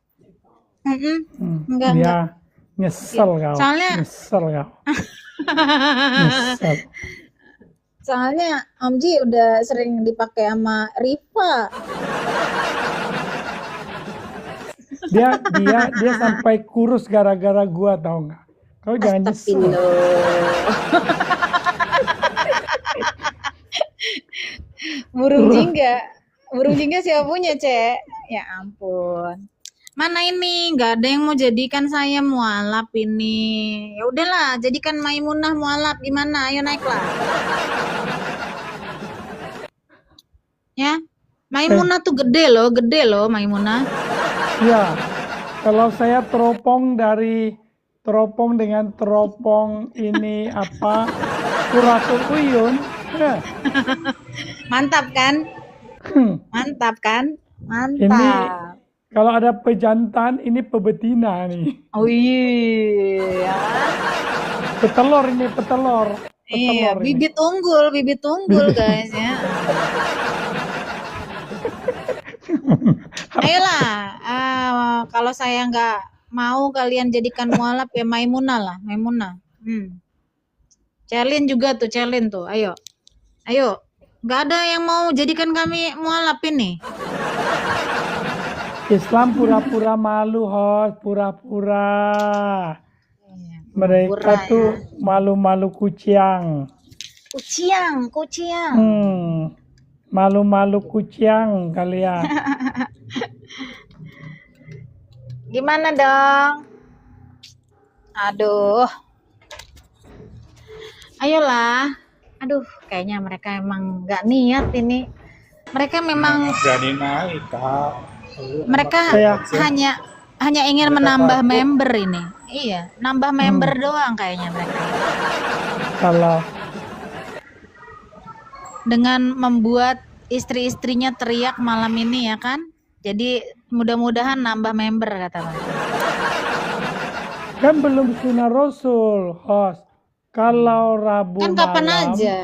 Enggak. Dia nyesel kau. Soalnya- Nyesel kau. Nyesel. Soalnya Om Ji udah sering dipakai sama Rifa. Dia sampai kurus gara-gara gua, tahu nggak? Kau jangan nyesel. Astagfirullah. Burung jingga siapa punya, Cek? Ya ampun. Mana ini? Nggak ada yang mau jadikan saya mualaf ini. Ya udahlah, jadikan Maimunah mualaf. Gimana? Ayo naiklah. Ya, Maimunah tuh gede loh Maimunah. Ya, kalau saya teropong dengan teropong ini apa Kuratul Uyun, ya. Mantap kan? Mantap kan? Mantap. Kalau ada pejantan, ini pebetina nih. Oh iya. Petelur ini, petelur. Iya, ini. bibit unggul guys ya. Ayolah, kalau saya nggak mau kalian jadikan mualaf ya Maimunah lah, Maimunah. Challenge juga tuh, ayo. Nggak ada yang mau jadikan kami mualaf ini. Islam pura-pura malu, host, pura-pura. Mereka pura-pura, tuh malu-malu kucing. Kuciang. Malu-malu kucing kalian. Gimana dong? Aduh. Ayolah. Aduh, kayaknya mereka emang nggak niat ini. Mereka memang Berani naik, Kak. mereka hanya ingin menambah member ini. Iya, nambah member doang kayaknya mereka. Kalau Dengan membuat istri-istrinya teriak malam ini ya kan. Jadi mudah-mudahan nambah member kata mereka. Kan belum sunnah Rasul, host. Kalau Rabu Kan kapan malam, aja?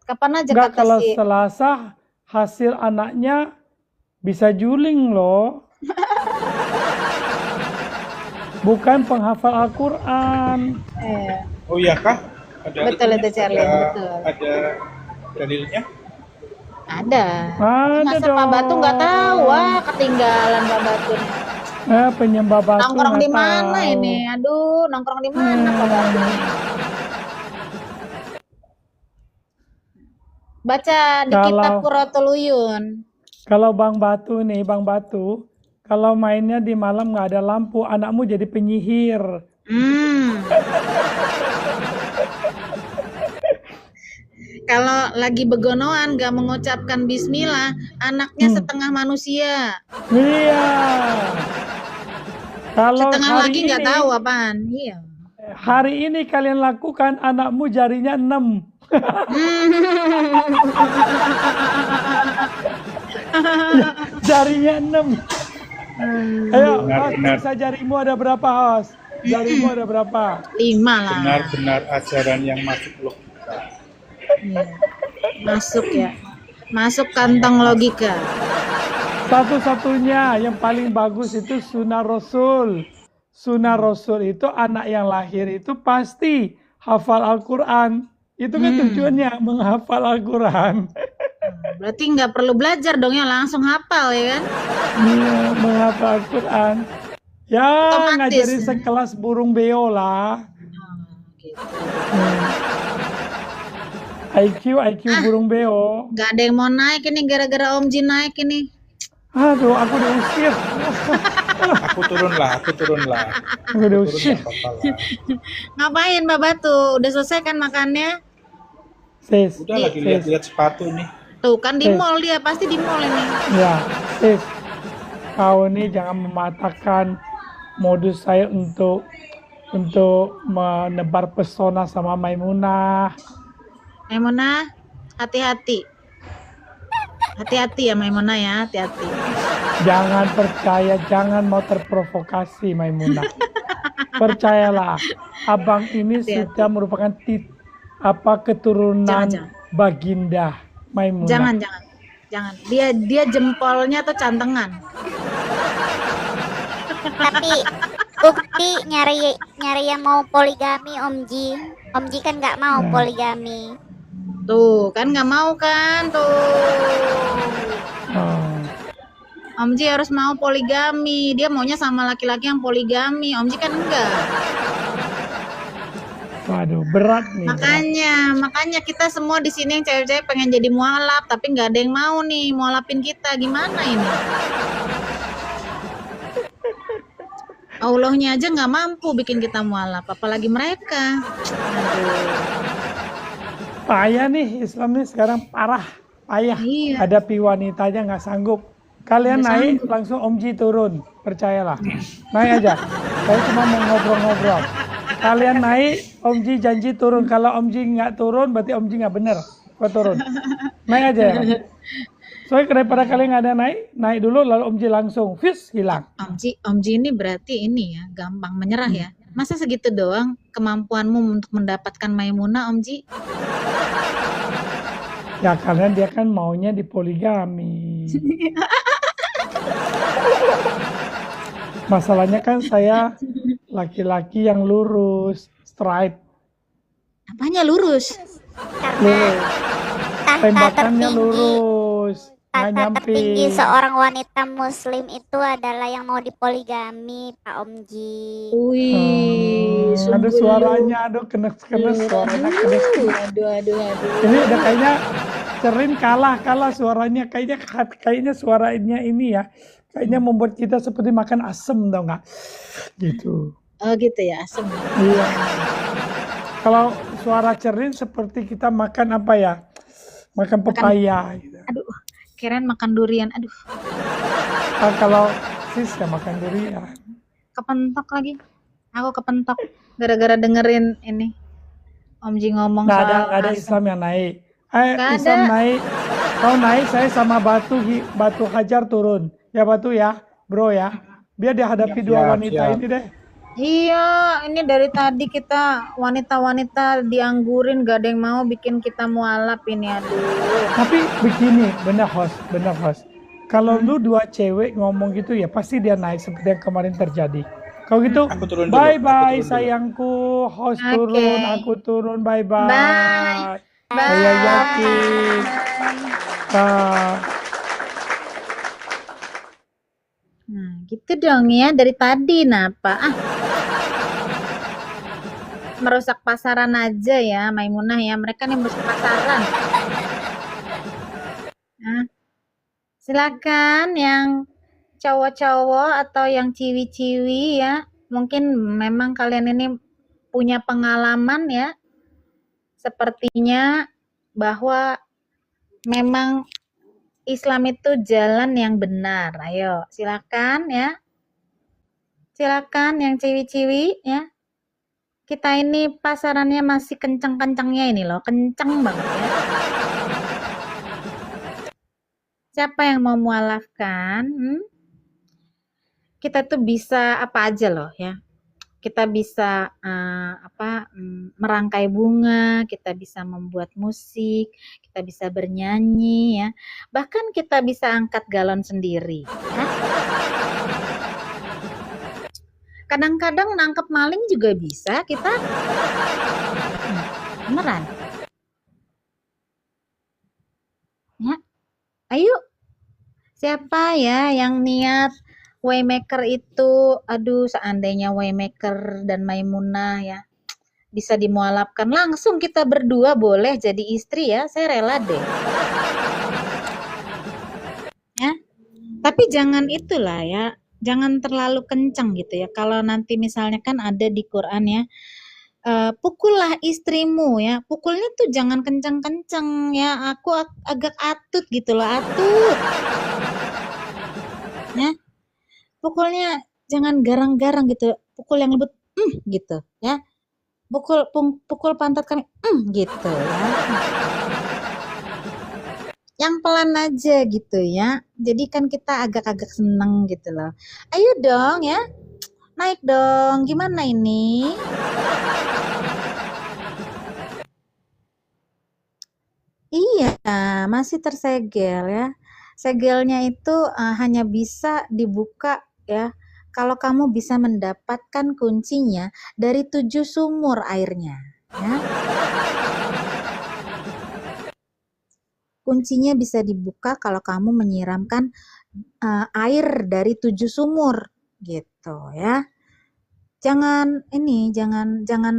Kapan aja enggak, kata kalau si Selasa hasil anaknya bisa juling loh. Bukan penghafal Al-Quran. Oh iya kah? Ada Betul itu Charlene, betul. Ada dalilnya? Ada. Ada Masa Pak Batu nggak tahu? Wah, ketinggalan Pak Batu. Penyembah batu Nongkrong nggak di mana tahu. ini? Aduh, nongkrong di mana Pak Batu? Baca di kitab Kalau Qurratul Uyun. kalau Bang Batu nih, Bang Batu, kalau mainnya di malam nggak ada lampu, anakmu jadi penyihir. Kalau lagi begonoan nggak mengucapkan Bismillah, anaknya setengah manusia. Iya. Kalau Setengah hari lagi nggak ini, tahu apaan. Iya. hari ini kalian lakukan, anakmu jarinya 6. Jarinya 6. Ayo, host, Benar-benar periksa jarimu ada berapa, host? Jarimu ada berapa? 5 lah. benar-benar ajaran yang masuk logika. Iya. Masuk ya. Masuk kantong logika. Satu-satunya yang paling bagus itu sunnah Rasul. Sunnah Rasul itu anak yang lahir itu pasti hafal Al-Quran. Itu kan tujuannya menghafal Al-Quran. Berarti nggak perlu belajar dong ya, langsung hafal ya kan? Iya, menghafal Al-Quran. Ya, Otomatis. ngajarin sekelas burung beo lah. IQ burung beo. Nggak ada yang mau naik ini gara-gara Om Jin naik ini. Aduh, aku diusir. Aku turun lah. Aku Turun diusir. nggak apa-apa lah. Ngapain Mbak Batu? Udah selesai kan makannya? Sis, Udah lagi lihat-lihat sepatu nih. Tuh kan di mall dia, pasti di mall ini. ya, sis. Kau ini jangan mematahkan modus saya untuk menebar pesona sama Maimunah. Maimunah, hati-hati. Hati-hati ya Maimunah ya, hati-hati. Jangan percaya, jangan mau terprovokasi Maimunah. Percayalah, abang ini Hati-hati. sudah merupakan keturunan Jangan. Baginda Maimunah. Jangan. Dia jempolnya tuh cantengan. Tapi bukti nyari yang mau poligami Om Ji. Om Ji kan nggak mau poligami. Tuh kan nggak mau kan tuh. Om Ji harus mau poligami. Dia maunya sama laki-laki yang poligami. Om Ji kan enggak. Waduh, berat nih. Makanya kita semua di sini yang cewek-cewek pengen jadi mualaf, tapi nggak ada yang mau nih mualafin kita. Gimana ini? Allahnya aja nggak mampu bikin kita mualaf, apalagi mereka. Payah nih, Islam ini sekarang parah, payah. Iya. Hadapi wanitanya nggak sanggup. Kalian Nggak naik langsung Om Ji turun, percayalah. Naik aja. Saya cuma mau ngobrol-ngobrol. Kalian naik, Om Ji janji turun. Kalau Om Ji nggak turun, berarti Om Ji nggak bener. Gua turun. Naik aja ya. Soalnya daripada kalian nggak ada naik dulu, lalu Om Ji langsung, hilang. Om Ji ini berarti ini ya, gampang menyerah ya. Masa segitu doang kemampuanmu untuk mendapatkan Maimunah, Om Ji? Ya karena dia kan maunya dipoligami. Masalahnya kan saya laki-laki yang lurus, stripe. Apanya lurus? Lurus. Tahta Tembakannya tertinggi, lurus, nggak tahta tertinggi nyamping. seorang wanita muslim itu adalah yang mau dipoligami, Pak Om Ji. Wih, Aduh suaranya, aduh kenes-kenes suaranya kenes. Aduh. Ini udah kayaknya Cerin kalah suaranya, kayaknya suaranya ini ya, kayaknya membuat kita seperti makan asem, tau nggak? Gitu. Oh gitu ya, asem. Iya. Kalau suara Cerin seperti kita makan apa ya? Makan pepaya gitu. Aduh, keren makan durian. Aduh, Kalau sis ya makan durian. kepentok lagi. Aku kepentok gara-gara dengerin ini Om Ji ngomong Nggak soal ada asem. Islam yang naik. Nggak Islam ada. naik. Kau naik, saya sama Batu Hajar turun. Ya Batu ya, bro ya. Biar dihadapi dua Siap, wanita siap. ini deh. Iya, ini dari tadi kita wanita-wanita dianggurin, gak ada yang mau bikin kita mualaf ini, aduh. Tapi begini, benar host. Kalau lu dua cewek ngomong gitu ya pasti dia naik seperti yang kemarin terjadi. Kalau gitu, Aku turun dulu. bye Aku bye turun dulu. sayangku, host Oke. turun, aku turun, bye Bye. bye. Bye. Saya yakin. Bye. Nah, gitu dong ya dari tadi, napa? Merusak pasaran aja ya, Maimunah ya. Mereka nih merusak pasaran. Nah, silakan yang cowok-cowok atau yang ciwi-ciwi ya. Mungkin memang kalian ini punya pengalaman ya. Sepertinya bahwa memang Islam itu jalan yang benar. Ayo, silakan ya. Silakan yang ciwi-ciwi ya. Kita ini pasarannya masih kenceng-kencengnya ini loh, kenceng banget ya. Siapa yang mau mualafkan? Kita tuh bisa apa aja loh ya. Kita bisa merangkai bunga, kita bisa membuat musik, kita bisa bernyanyi ya. Bahkan kita bisa angkat galon sendiri ya. Kadang-kadang nangkep maling juga bisa kita. Beneran. Ya. Ayo. Siapa ya yang niat Waymaker itu? Aduh, seandainya Waymaker dan Maimunah ya bisa dimualafkan, langsung kita berdua boleh jadi istri ya. Saya rela deh. Ya. Tapi jangan itulah ya. Jangan terlalu kencang gitu ya. Kalau nanti misalnya kan ada di Quran ya, pukullah istrimu ya. Pukulnya tuh jangan kencang-kencang ya. Aku agak atut gitu loh, atut. Ya. Pukulnya jangan garang-garang gitu. Pukul yang lembut, gitu ya. Pukul pantat kami, gitu ya. Yang pelan aja gitu ya. Jadi kan kita agak-agak seneng gitu loh. Ayo dong ya. Naik dong. Gimana ini? Iya, masih tersegel ya. Segelnya itu hanya bisa dibuka ya kalau kamu bisa mendapatkan kuncinya dari 7 sumur airnya ya. Kuncinya bisa dibuka kalau kamu menyiramkan air dari 7 sumur gitu ya. Jangan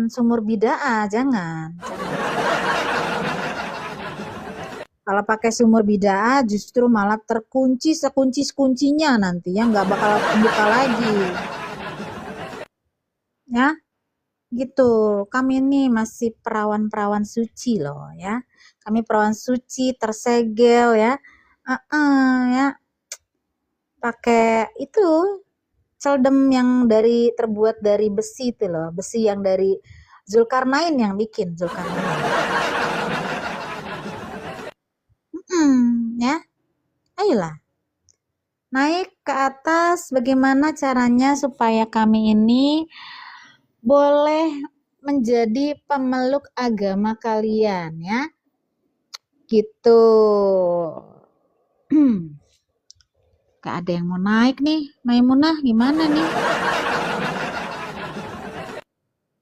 sumur bid'ah, jangan. Kalau pakai sumur bid'ah justru malah terkunci sekunci-kuncinya nanti ya, nggak bakal kebuka lagi. Ya, gitu. Kami ini masih perawan-perawan suci loh ya. Kami perawan suci, tersegel ya. Ya. Pakai itu celdem yang terbuat dari besi itu loh, besi yang dari Zulkarnain yang bikin, Zulkarnain. Ya. Ayolah. Naik ke atas, bagaimana caranya supaya kami ini boleh menjadi pemeluk agama kalian ya. Gitu. Gak ada yang mau naik nih. Maimunah gimana nih?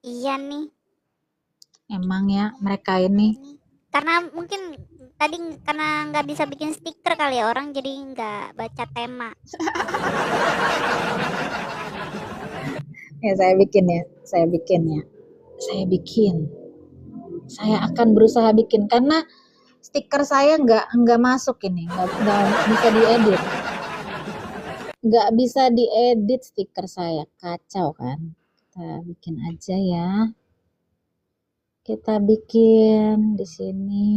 Iya nih. Emang ya mereka ini. Karena mungkin tadi karena nggak bisa bikin stiker kali ya, orang jadi nggak baca tema. Ya saya bikin. Saya akan berusaha bikin karena stiker saya nggak masuk ini, nggak bisa diedit. Nggak bisa diedit stiker saya, kacau kan. Kita bikin aja ya. Kita bikin di sini.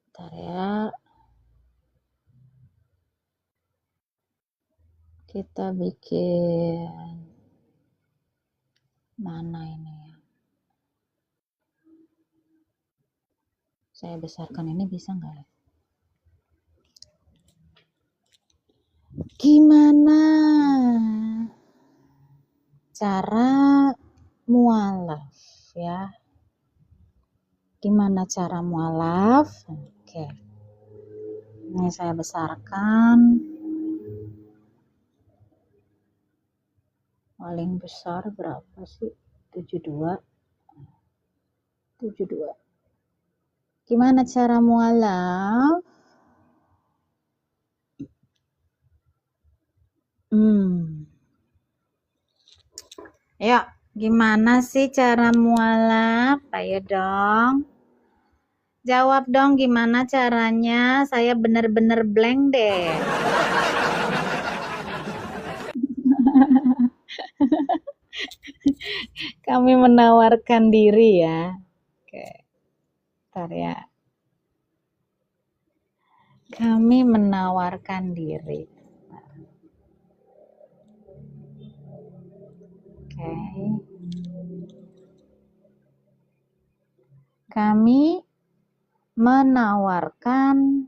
Bentar ya. Kita bikin mana ini ya? Saya besarkan ini bisa nggak ya? Gimana cara mualaf ya? Gimana cara mualaf? Oke. Ini saya besarkan. Paling besar berapa sih? 72. Gimana cara mualaf? Ayo, gimana sih cara mualaf? Ayo dong. Jawab dong gimana caranya. Saya bener-bener blank deh. Kami menawarkan diri ya. Oke. Bentar ya. Kami menawarkan diri. Oke. Kami menawarkan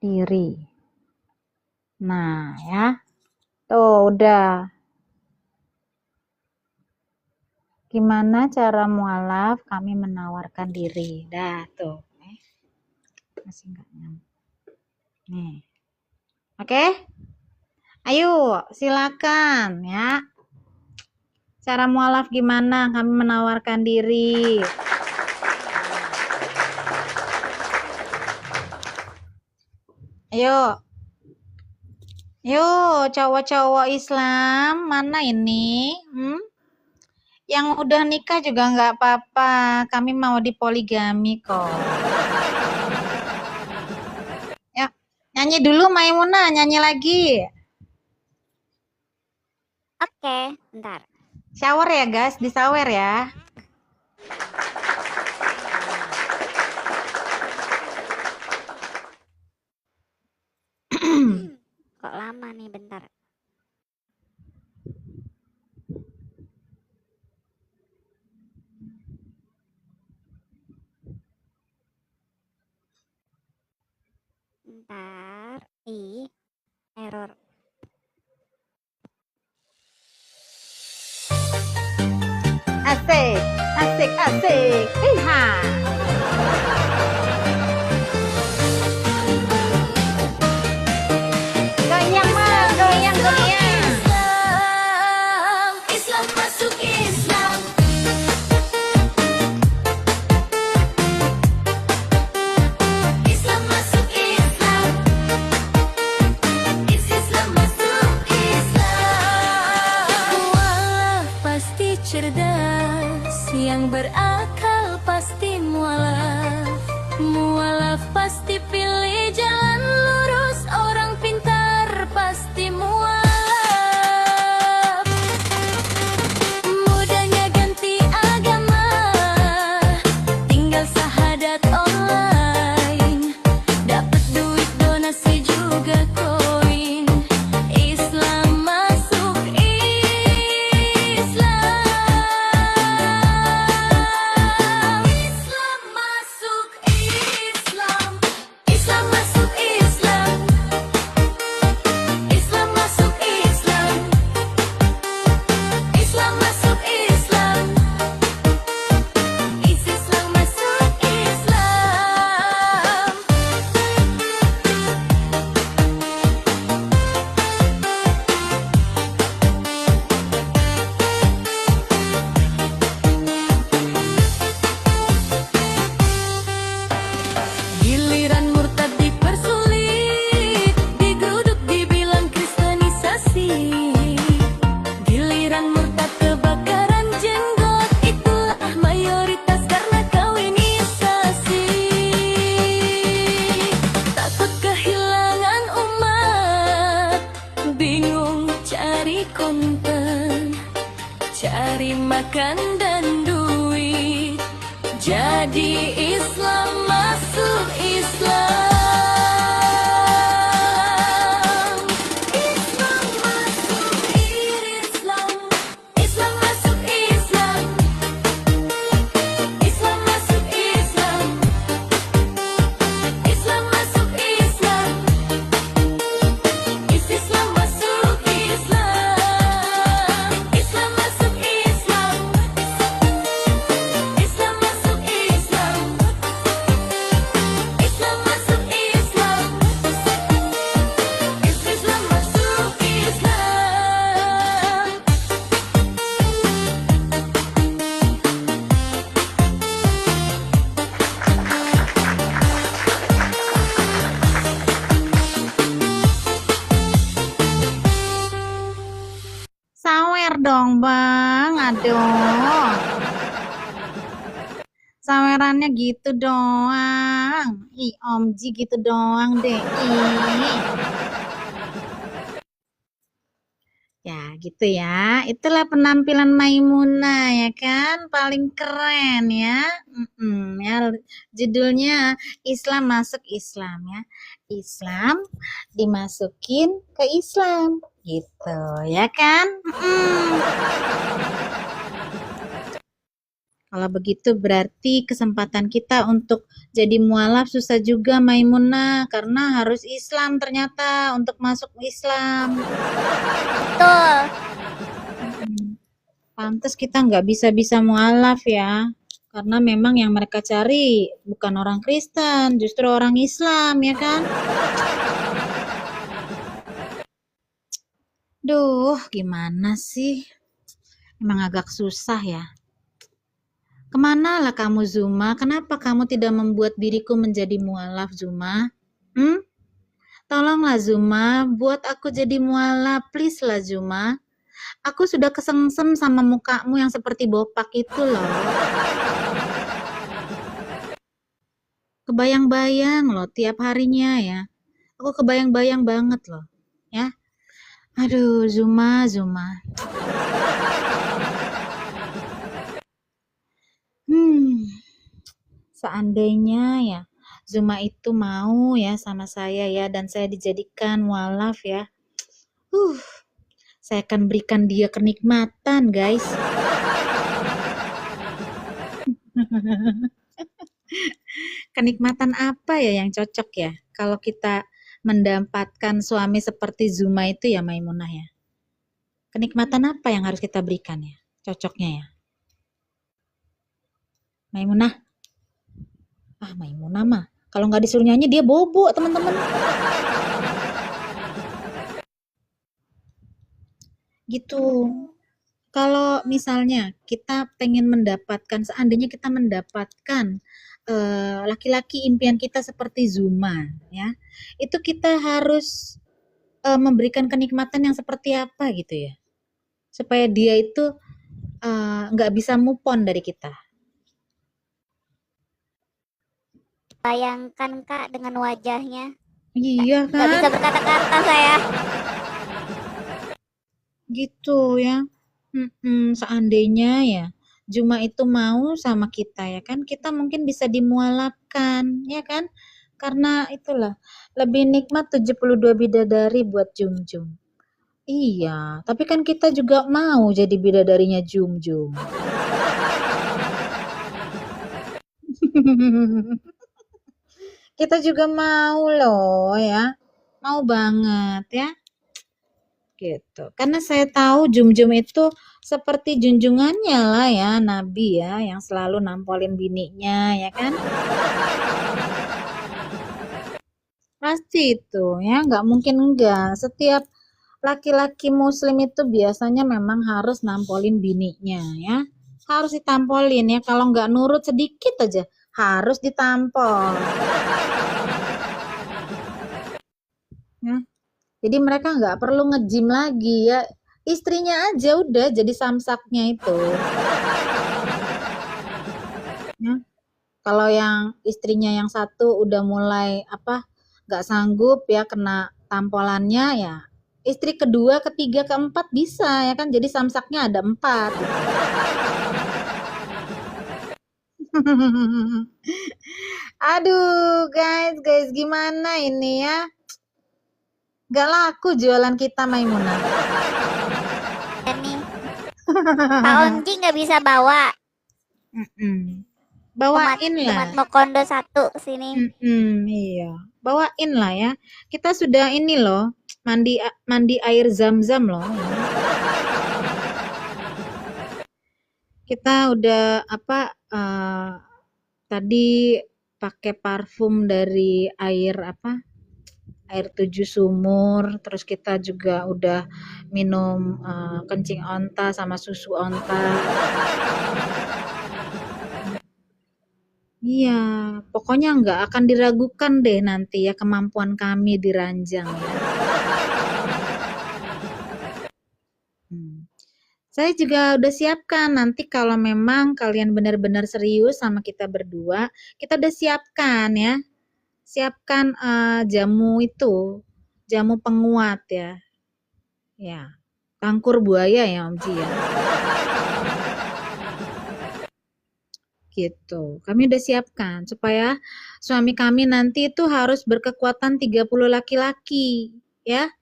diri. Nah, ya. Tuh, udah. Gimana cara mualaf? Kami menawarkan diri. Dah, tuh. Masih enggak nyampe. Nih. Oke? Ayo, silakan ya. Cara mualaf gimana? Kami menawarkan diri. Ayo. Yuk, cowok-cowok Islam, mana ini? Yang udah nikah juga nggak apa-apa. Kami mau dipoligami kok. Ya, nyanyi dulu Maimunah, nyanyi lagi. Oke, bentar. Shower ya guys, disawer ya. Kok lama nih, bentar. Bentar. Error. Asik, asik, asik. Iha. Goyang mah, goyang, goyang. Islam masuk Islam. Islam masuk Islam. Islam masuk Islam. Mualaf pasti cerdas, yang berakal pasti mualaf. Mualaf pasti pilih jalan lurus, orang pintar pasti mualaf. Mudahnya ganti agama, tinggal syahadat online. Dapat duit donasi juga koin. Islam masuk Islam. Islam masuk Islam. Islam masuk Islam. Islam masuk Islam. Islam masuk Islam. Islam masuk Islam. Giliran murtad dipersulit, digeruduk dibilang kristenisasi. Giliran murtad kebakaran jenggot, itulah mayoritas karena kawinisasi. Takut kehilangan umat, bingung cari konten, cari makan dan duit. Jadi Islam masuk Islam. Islam masuk Islam. Islam masuk Islam. Islam masuk Aduh. Sawerannya gitu doang. Ih, Om Ji gitu doang deh. Ih. Ya, gitu ya. Itulah penampilan Maimunah ya kan? Paling keren ya. Ya, judulnya Islam masuk Islam ya. Islam dimasukin ke Islam. Gitu ya kan? Kalau begitu berarti kesempatan kita untuk jadi mualaf susah juga Maimunah, karena harus Islam ternyata untuk masuk Islam. Betul. Pantes kita nggak bisa-bisa mualaf ya, karena memang yang mereka cari bukan orang Kristen, justru orang Islam ya kan. Duh, gimana sih? Emang agak susah ya. Kemana lah kamu Zuma? Kenapa kamu tidak membuat diriku menjadi mualaf Zuma? Tolonglah Zuma, buat aku jadi mualaf, please lah Zuma. Aku sudah kesengsem sama mukamu yang seperti bopak itu loh. Kebayang-bayang loh tiap harinya ya. Aku kebayang-bayang banget loh. Ya. Aduh, Zuma. Seandainya ya Zuma itu mau ya sama saya ya, dan saya dijadikan mualaf ya. Saya akan berikan dia kenikmatan, guys. Kenikmatan apa ya yang cocok ya kalau kita mendapatkan suami seperti Zuma itu ya Maimunah ya? Kenikmatan apa yang harus kita berikan ya? Cocoknya ya? Maimunah? Maimunah mah kalau nggak disuruh nyanyi dia bobo teman-teman. Gitu. Kalau misalnya kita pengen mendapatkan, seandainya kita mendapatkan laki-laki impian kita seperti Zuma ya, itu kita harus memberikan kenikmatan yang seperti apa gitu ya, supaya dia itu nggak bisa move on dari kita. Bayangkan Kak dengan wajahnya. Iya Nggak bisa kan? berkata-kata saya. Gitu ya. Seandainya ya Zuma itu mau sama kita ya kan, kita mungkin bisa dimualafkan ya kan, karena itulah lebih nikmat 72 bidadari buat Jum. Iya, tapi kan kita juga mau jadi bidadarinya Jum. Kita juga mau loh ya, mau banget ya. Gitu. Karena saya tahu Jum itu seperti junjungannya lah ya, Nabi ya, yang selalu nampolin bininya ya kan. Pasti itu ya, nggak mungkin enggak. Setiap laki-laki muslim itu biasanya memang harus nampolin bininya ya. Harus ditampolin ya, kalau nggak nurut sedikit aja harus ditampol. Ya. Jadi mereka nggak perlu nge-gym lagi ya, istrinya aja udah jadi samsaknya itu. Ya. Kalau yang istrinya yang satu udah mulai nggak sanggup ya kena tampolannya ya, istri kedua, ketiga, keempat bisa ya kan, jadi samsaknya ada 4. Aduh guys gimana ini ya? Gak laku jualan kita Maimunah. Nih. Pak Onji nggak bisa bawa. Bawain Umat lah. Mokondo 1 sini. Iya. Bawain lah ya. Kita sudah ini loh, mandi air zam-zam loh. Kita udah tadi pakai parfum dari air 7 sumur, terus kita juga udah minum kencing onta sama susu onta. Iya, pokoknya nggak akan diragukan deh nanti ya kemampuan kami di Ranjang ya. Saya juga udah siapkan nanti kalau memang kalian benar-benar serius sama kita berdua, kita udah siapkan ya. Siapkan jamu itu, jamu penguat ya. Ya, tangkur buaya ya Om Ji ya. Gitu. Kami udah siapkan supaya suami kami nanti itu harus berkekuatan 30 laki-laki ya.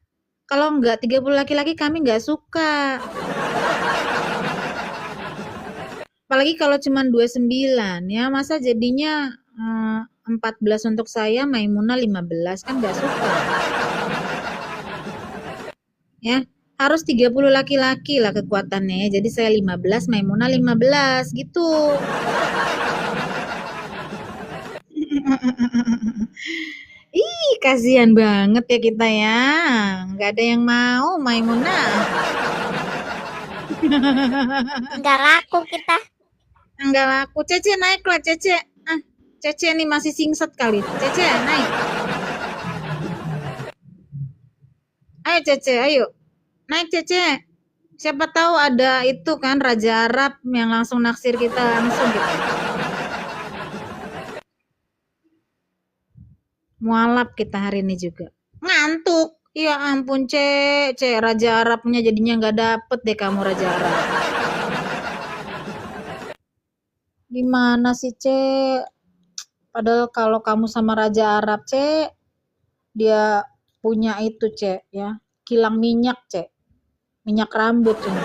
Kalau enggak 30 laki-laki kami enggak suka. Apalagi kalau cuma 29 ya, masa jadinya 14 untuk saya, Maimunah 15 kan enggak suka. Ya, harus 30 laki-laki lah kekuatannya ya. Jadi saya 15, Maimunah 15 gitu. Ih, kasihan banget ya kita ya. Nggak ada yang mau, Maimunah. Nggak laku kita. Nggak laku. Cece naiklah, Cece. Cece nih masih singset kali. Cece naik. Ayo Cece, ayo. Naik Cece. Siapa tahu ada itu kan Raja Arab yang langsung naksir kita langsung gitu. Mualaf kita hari ini juga. Ngantuk. Ya ampun, Cek. Raja Arabnya jadinya nggak dapet deh kamu Raja Arab. Gimana sih, Cek? Padahal kalau kamu sama Raja Arab, Cek, dia punya itu, Cek, ya. Kilang minyak, Cek. Minyak rambut cuma.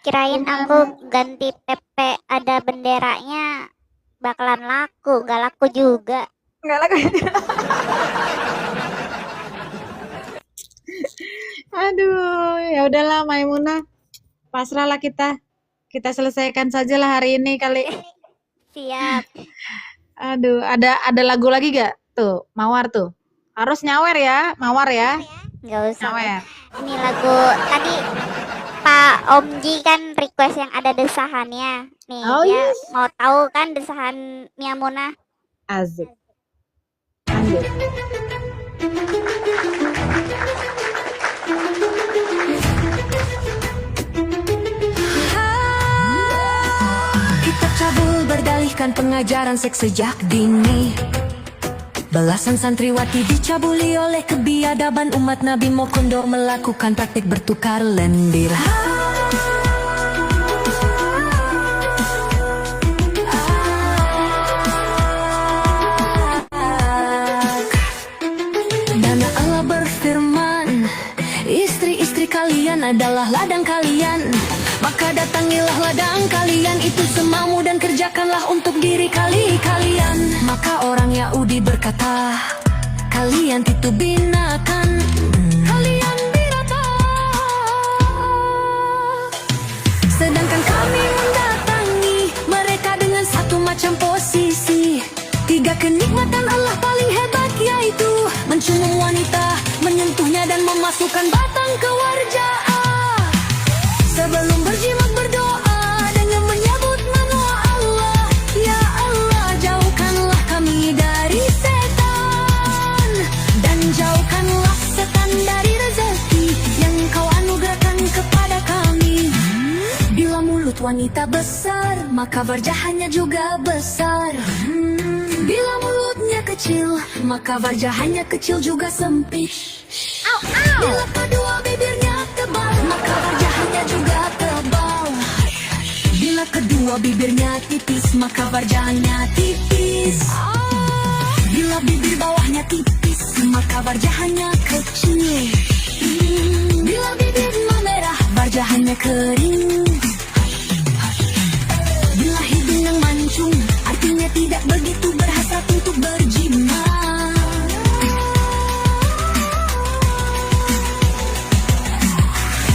Kirain aku ganti PP ada benderanya bakalan laku, nggak laku juga. Nggak laku. Aduh, ya udahlah Maimunah. Pasrahlah kita. Kita selesaikan sajalah hari ini kali. Siap. Aduh, ada lagu lagi gak? Tuh, Mawar tuh. Harus nyawer ya, Mawar ya. Nggak usah. Nyawer. Ini lagu tadi Pak Om Ji kan request yang ada desahannya. Nih, Oh, dia yes. mau tahu kan desahan Miamuna? Asik. Lanjut. Kitab cabul berdalihkan pengajaran seks sejak dini. Belasan santriwati dicabuli oleh kebiadaban umat Nabi Mokondor melakukan praktik bertukar lendir. Dan Allah berfirman, istri-istri kalian adalah ladang kalian. Maka datangilah ladang kalian itu semau dan kerjakanlah untuk diri kalian. Maka orang Yahudi berkata, kalian itu binakan, kalian binatang. Sedangkan kami mendatangi mereka dengan satu macam posisi. 3 kenikmatan Allah paling hebat yaitu mencium wanita, menyentuhnya dan memasukkan batang ke warjah. Sebelum berjimat berdoa dengan menyebut nama Allah. Ya Allah, jauhkanlah kami dari setan, dan jauhkanlah setan dari rezeki yang kau anugerahkan kepada kami. Bila mulut wanita besar, maka warjahannya juga besar. Bila mulutnya kecil, maka warjahannya kecil juga sempit. Bila kedua bibirnya tebal, maka warjahannya juga tebal. Bila kedua bibirnya tipis, maka warjahannya tipis. Bila bibir bawahnya tipis, maka warjahannya kecil. Bila bibir memerah, warjahannya kering. Bila hidung yang mancung, artinya tidak begitu berhasrat untuk berjima.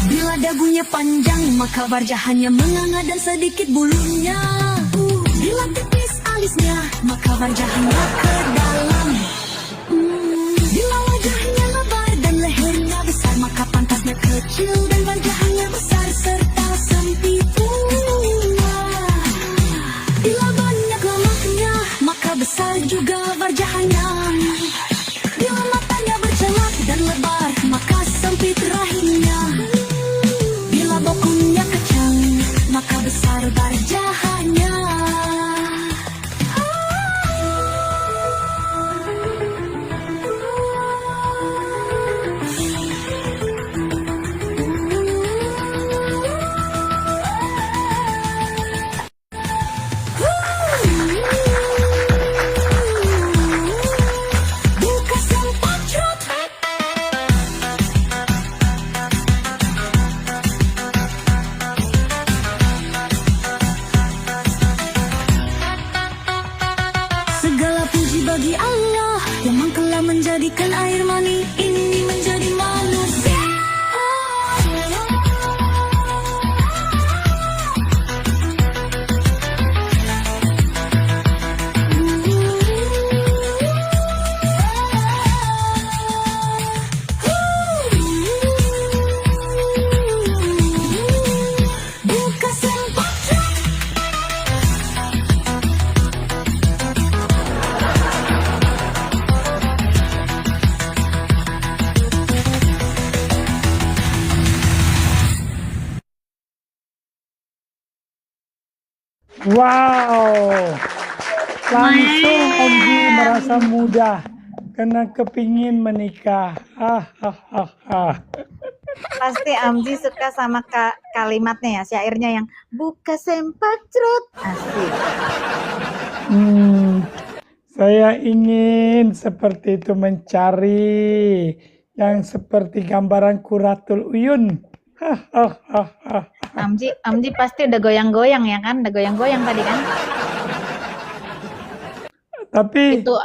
Bila dagunya panjang, maka warjahannya menganga dan sedikit bulunya. Bila tipis alisnya, maka warjahannya ke dalam. Bila wajahnya lebar dan lehernya besar, maka pantatnya kecil dan warjahannya besar serta sempit. Bila banyak lemaknya, maka besar juga warjahannya. Bila besar barjahanya. Buka sempat. Segala puji bagi Allah yang telah menjadikan air mani ini menjadi manusia. Buka sempat. Wow, langsung Om Ji merasa muda karena kepingin menikah. Pasti Om Ji suka sama kalimatnya ya, syairnya yang buka sempak cerut. Asik. Saya ingin seperti itu, mencari yang seperti gambaran Qurratul Uyun. Om Ji pasti udah goyang-goyang ya kan? Udah goyang-goyang tadi kan? Tapi Itulah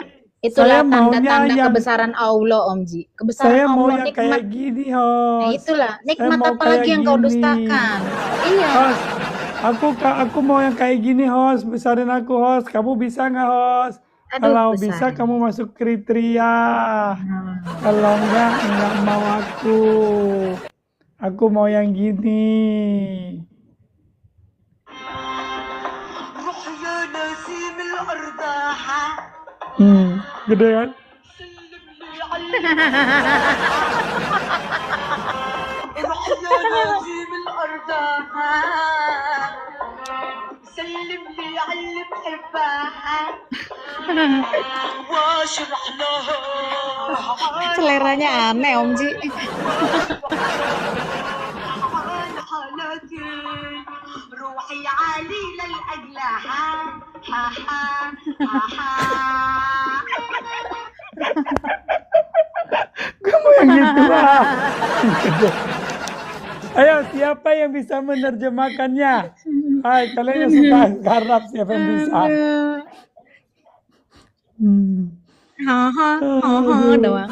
saya maunya tanda-tanda yang kebesaran Allah, Om Ji. Kebesaran saya mau Allah, yang nikmat. kayak gini, Nah, host. itulah Saya nikmat mau apa kayak lagi yang kau gini. dustakan? Iya. Host, aku mau yang kayak gini, host. Besarin aku, host. Kamu bisa nggak, host? Aduh, Kalau bisa besarin. kamu masuk kriteria. Kalau enggak mau aku. Aku mau yang gini. Gede kan? Seleranya aneh, Om Ji. Kamu yang gitu lah. Ayo, siapa yang bisa menerjemahkannya? Hai, kalian yang suka garap, siapa yang bisa? Haha, doang.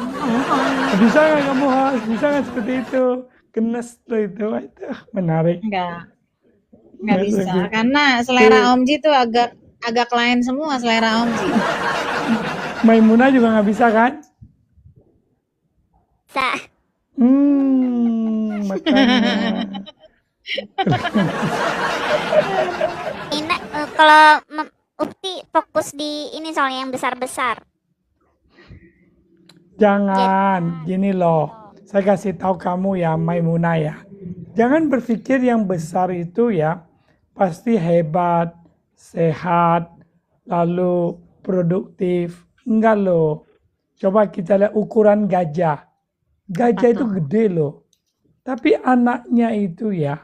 Bisa nggak kamu, host? Bisa nggak seperti itu? Kenes tuh itu menarik. Nggak bisa. Karena selera Om Ji tuh agak lain semua selera Om Ji. Maimunah juga nggak bisa kan? Bisa. Makanya. Ini kalau Ukti fokus di ini soalnya yang besar-besar. Jangan, gini loh. Saya kasih tahu kamu ya, Maimunah ya. Jangan berpikir yang besar itu ya pasti hebat, sehat, lalu produktif. Enggak loh. Coba kita lihat ukuran gajah. Gajah itu gede loh. Tapi anaknya itu ya,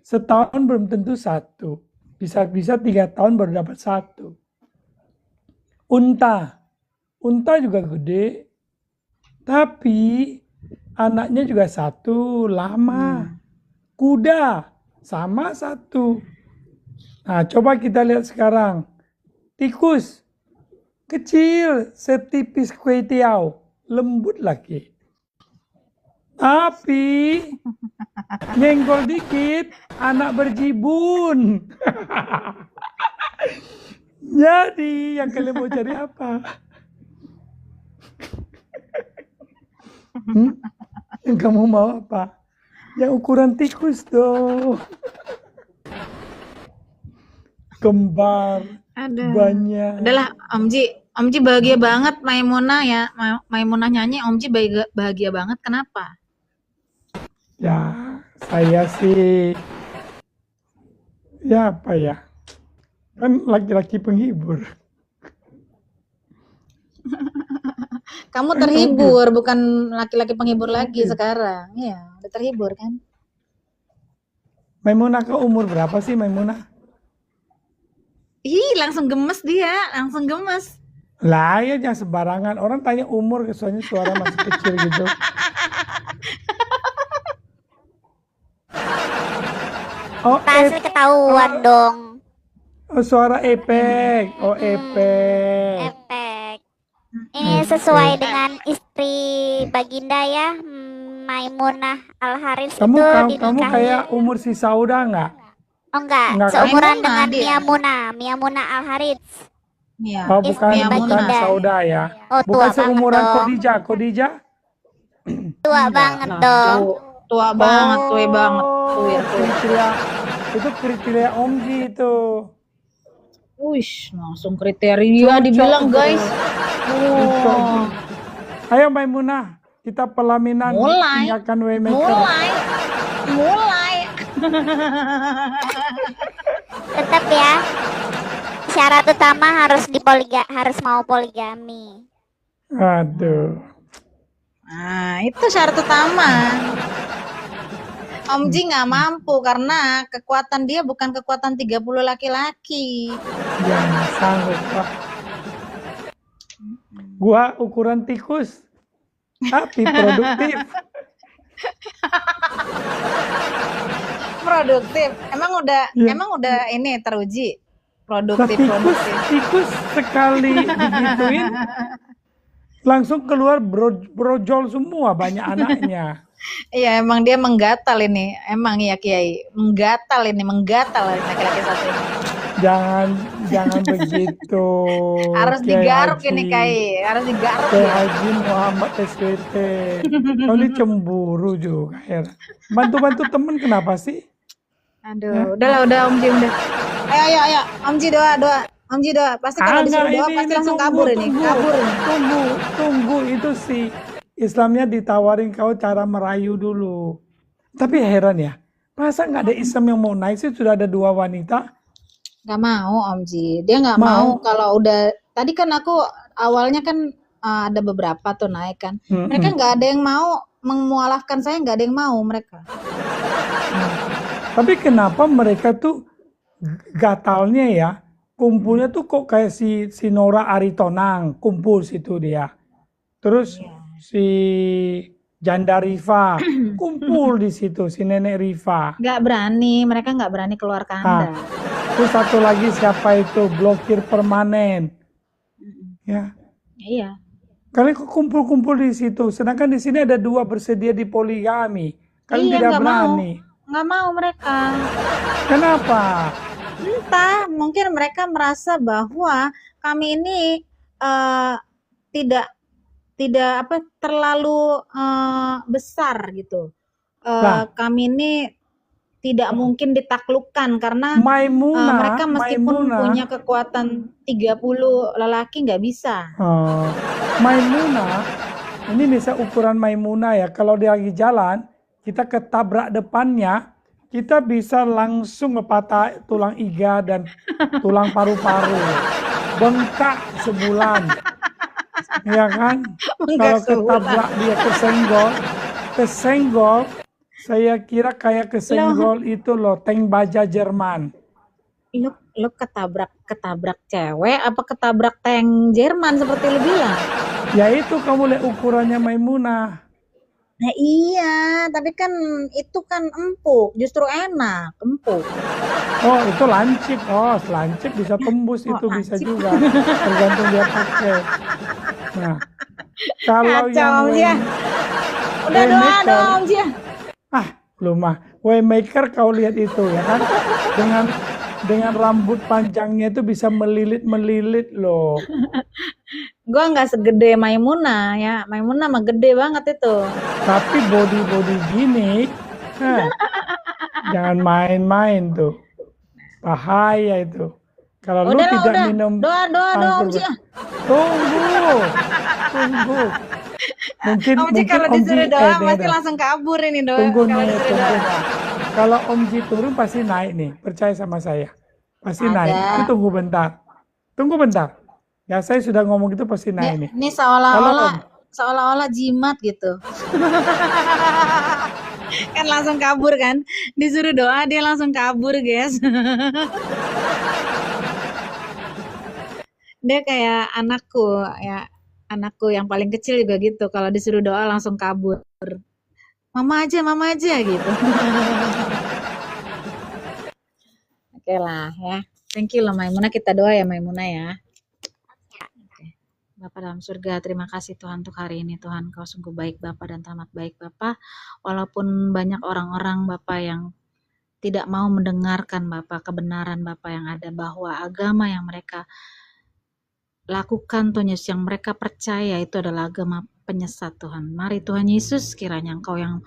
setahun belum tentu satu. Bisa-bisa 3 tahun baru dapat 1. Unta juga gede. Tapi anaknya juga 1 lama. Kuda sama 1. Nah, coba kita lihat sekarang. Tikus kecil, setipis kue tiaw, lembut lagi. Tapi nyenggol dikit, anak berjibun. Jadi yang kalian mau cari apa? Yang kamu mau apa? Yang ukuran tikus dong. Kembar. Banyak. Udahlah, Om Ji bahagia banget Maimunah ya. Maimunah nyanyi, Om Ji bahagia banget. Kenapa? Ya, saya sih Ya apa ya? Kan laki-laki penghibur. Kamu terhibur, bukan laki-laki penghibur lagi sekarang. Iya, udah terhibur kan? Maimunah kau umur berapa sih Maimunah? Ih, langsung gemes dia, langsung gemes. Lah ya jangan sembarangan. Orang tanya umur soalnya suara masih kecil gitu. Oh, Pasti ketahuan dong. oh suara epek. Oh epek. Efek. Ini sesuai dengan istri Baginda ya, Maimunah Al-Haris Kamu itu kamu dinikahi. kayak umur si Sauda nggak? Oh enggak, Enggak kan? seumuran Maimunah dengan dia. Miamunah Al-Haris. Iya. Oh Istri bukan Baginda. Sauda ya. Oh, Bukan tua banget seumuran dong. Khadijah. Tua banget dong. Tua banget, tua banget. Tuh ya, tuh. Kriteria itu kriteria Om Ji itu. Wish, langsung kriteria dibilang Cocok guys. Cocok. Oh, Ayo Maimunah, kita pelaminan Mulai. tinggalkan Waymaker. mulai. Tetap ya. Syarat utama harus mau poligami. Aduh. Nah, itu syarat utama. Om Ji nggak mampu karena kekuatan dia bukan kekuatan 30 laki-laki. Jangan sanggup. Wah. Gua ukuran tikus, tapi produktif. Produktif. Iya. Emang udah ini teruji. Lah, Produktif. tikus sekali digituin langsung keluar brojol semua banyak anaknya. Iya, emang dia menggatal ini. Emang ya Kiai, menggatal laki-laki satu ini. Jangan begitu. Harus Kiai digaruk Haji. ini Kiai, harus digaruk Kiai ya. Haji Muhammad SWT. Kau ini cemburu juga. Heran. Bantu-bantu temen kenapa sih? Aduh, udah Om Ji udah. Ayo, Om Ji doa. Om Ji doa. Pasti kalau disuruh doa pasti langsung kabur ini. Tunggu itu sih. Islamnya ditawarin kau cara merayu dulu. Tapi heran ya, masa nggak ada Islam yang mau naik sih? Sudah ada 2 wanita. Gak mau Om Ji, dia nggak Mau. mau kalau udah. Tadi kan aku awalnya kan ada beberapa tuh naik kan. Mereka nggak ada yang mau memualafkan saya, nggak ada yang mau mereka. Tapi kenapa mereka tuh gatalnya ya? Kumpulnya tuh kok kayak si Nora Aritonang kumpul situ dia. Terus si Janda Rifa kumpul di situ, si Nenek Rifa. Mereka nggak berani keluar kandang. Terus satu lagi siapa itu? Blokir permanen. Ya. Iya. Kalian kok kumpul-kumpul di situ. Sedangkan di sini ada 2 bersedia di poligami. Kalian Iya, tidak nggak mau. berani. Nggak mau mereka. Kenapa? Entah, mungkin mereka merasa bahwa kami ini tidak terlalu besar gitu. Kami ini tidak mungkin ditaklukkan karena mereka meskipun punya kekuatan 30 lelaki nggak bisa. Maimunah, ini bisa ukuran Maimunah ya. Kalau dia lagi jalan, kita ketabrak depannya, kita bisa langsung ngepatah tulang iga dan tulang paru-paru. Bengkak sebulan. Ya kan? Kalau ketabrak dia kesenggol, saya kira kayak kesenggol itu loh, tank baja Jerman. Lu ketabrak cewek apa ketabrak tank Jerman seperti lu bilang? Ya itu kamu lihat ukurannya Maimunah. Nah iya, tapi kan itu kan empuk, justru enak, empuk. Oh itu lancip, lancip bisa tembus itu bisa juga, tergantung dia pakai. Nah, kalau Kacau, yang Udah doa dong, Jia. Lu mah Waymaker kau lihat itu ya kan, dengan rambut panjangnya itu bisa melilit loh. Gua nggak segede Maimunah ya, Maimunah mah gede banget itu. Tapi body gini, jangan main-main tuh, bahaya itu. Kalau lu tidak minum doa anggur, Om Ji. Tunggu. Mungkin Om Ji kalau disuruh doa pasti nih. langsung kabur ini doa. Tunggu Kalau nih, disuruh tunggu doa. nih. Kalau Om Ji turun pasti naik nih, percaya sama saya. Pasti naik. Ada. Itu tunggu bentar. Tunggu bentar. Ya saya sudah ngomong gitu pasti naik nih. Ini Kalau Om, seolah-olah jimat gitu. Kan langsung kabur kan. Disuruh doa dia langsung kabur, guys. Dia kayak anakku ya. Anakku yang paling kecil juga gitu. Kalau disuruh doa langsung kabur. Mama aja gitu. Oke lah ya. Thank you loh Maimunah, kita doa ya Maimunah ya. Oke. Bapak dalam surga, terima kasih Tuhan untuk hari ini. Tuhan, Kau sungguh baik Bapak dan tamat baik Bapak. Walaupun banyak orang-orang Bapak yang tidak mau mendengarkan Bapak kebenaran Bapak yang ada, bahwa agama yang mereka lakukan Tuhan Yesus, yang mereka percaya itu adalah agama penyesat Tuhan. Mari Tuhan Yesus, kiranya Engkau yang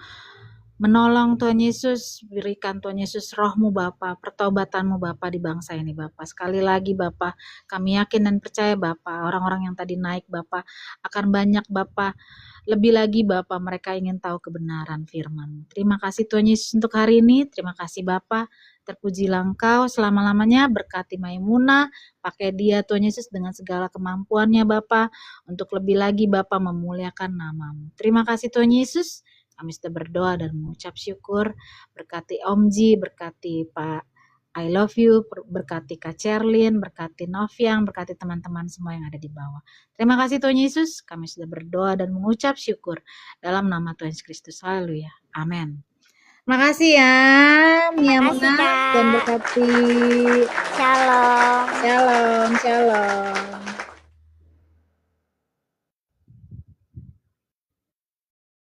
menolong Tuhan Yesus, berikan Tuhan Yesus roh-Mu Bapa, pertobatan-Mu Bapa di bangsa ini Bapa. Sekali lagi Bapa, kami yakin dan percaya Bapa, orang-orang yang tadi naik Bapa, akan banyak Bapa, lebih lagi Bapa, mereka ingin tahu kebenaran firman-Mu. Terima kasih Tuhan Yesus untuk hari ini, terima kasih Bapa, terpujilah Engkau selama-lamanya, berkati Maimunah, pakai dia Tuhan Yesus dengan segala kemampuannya Bapa, untuk lebih lagi Bapa memuliakan nama-Mu. Terima kasih Tuhan Yesus. Kami sudah berdoa dan mengucap syukur. Berkati Om Ji, berkati Pak I love you, berkati Kak Cerlin, berkati Noviang, berkati teman-teman semua yang ada di bawah. Terima kasih Tuhan Yesus. Kami sudah berdoa dan mengucap syukur dalam nama Tuhan Yesus Kristus. Haleluya. Amin. Makasih ya Mia Makasih, Muna Kak. dan berkati. Shalom. Shalom.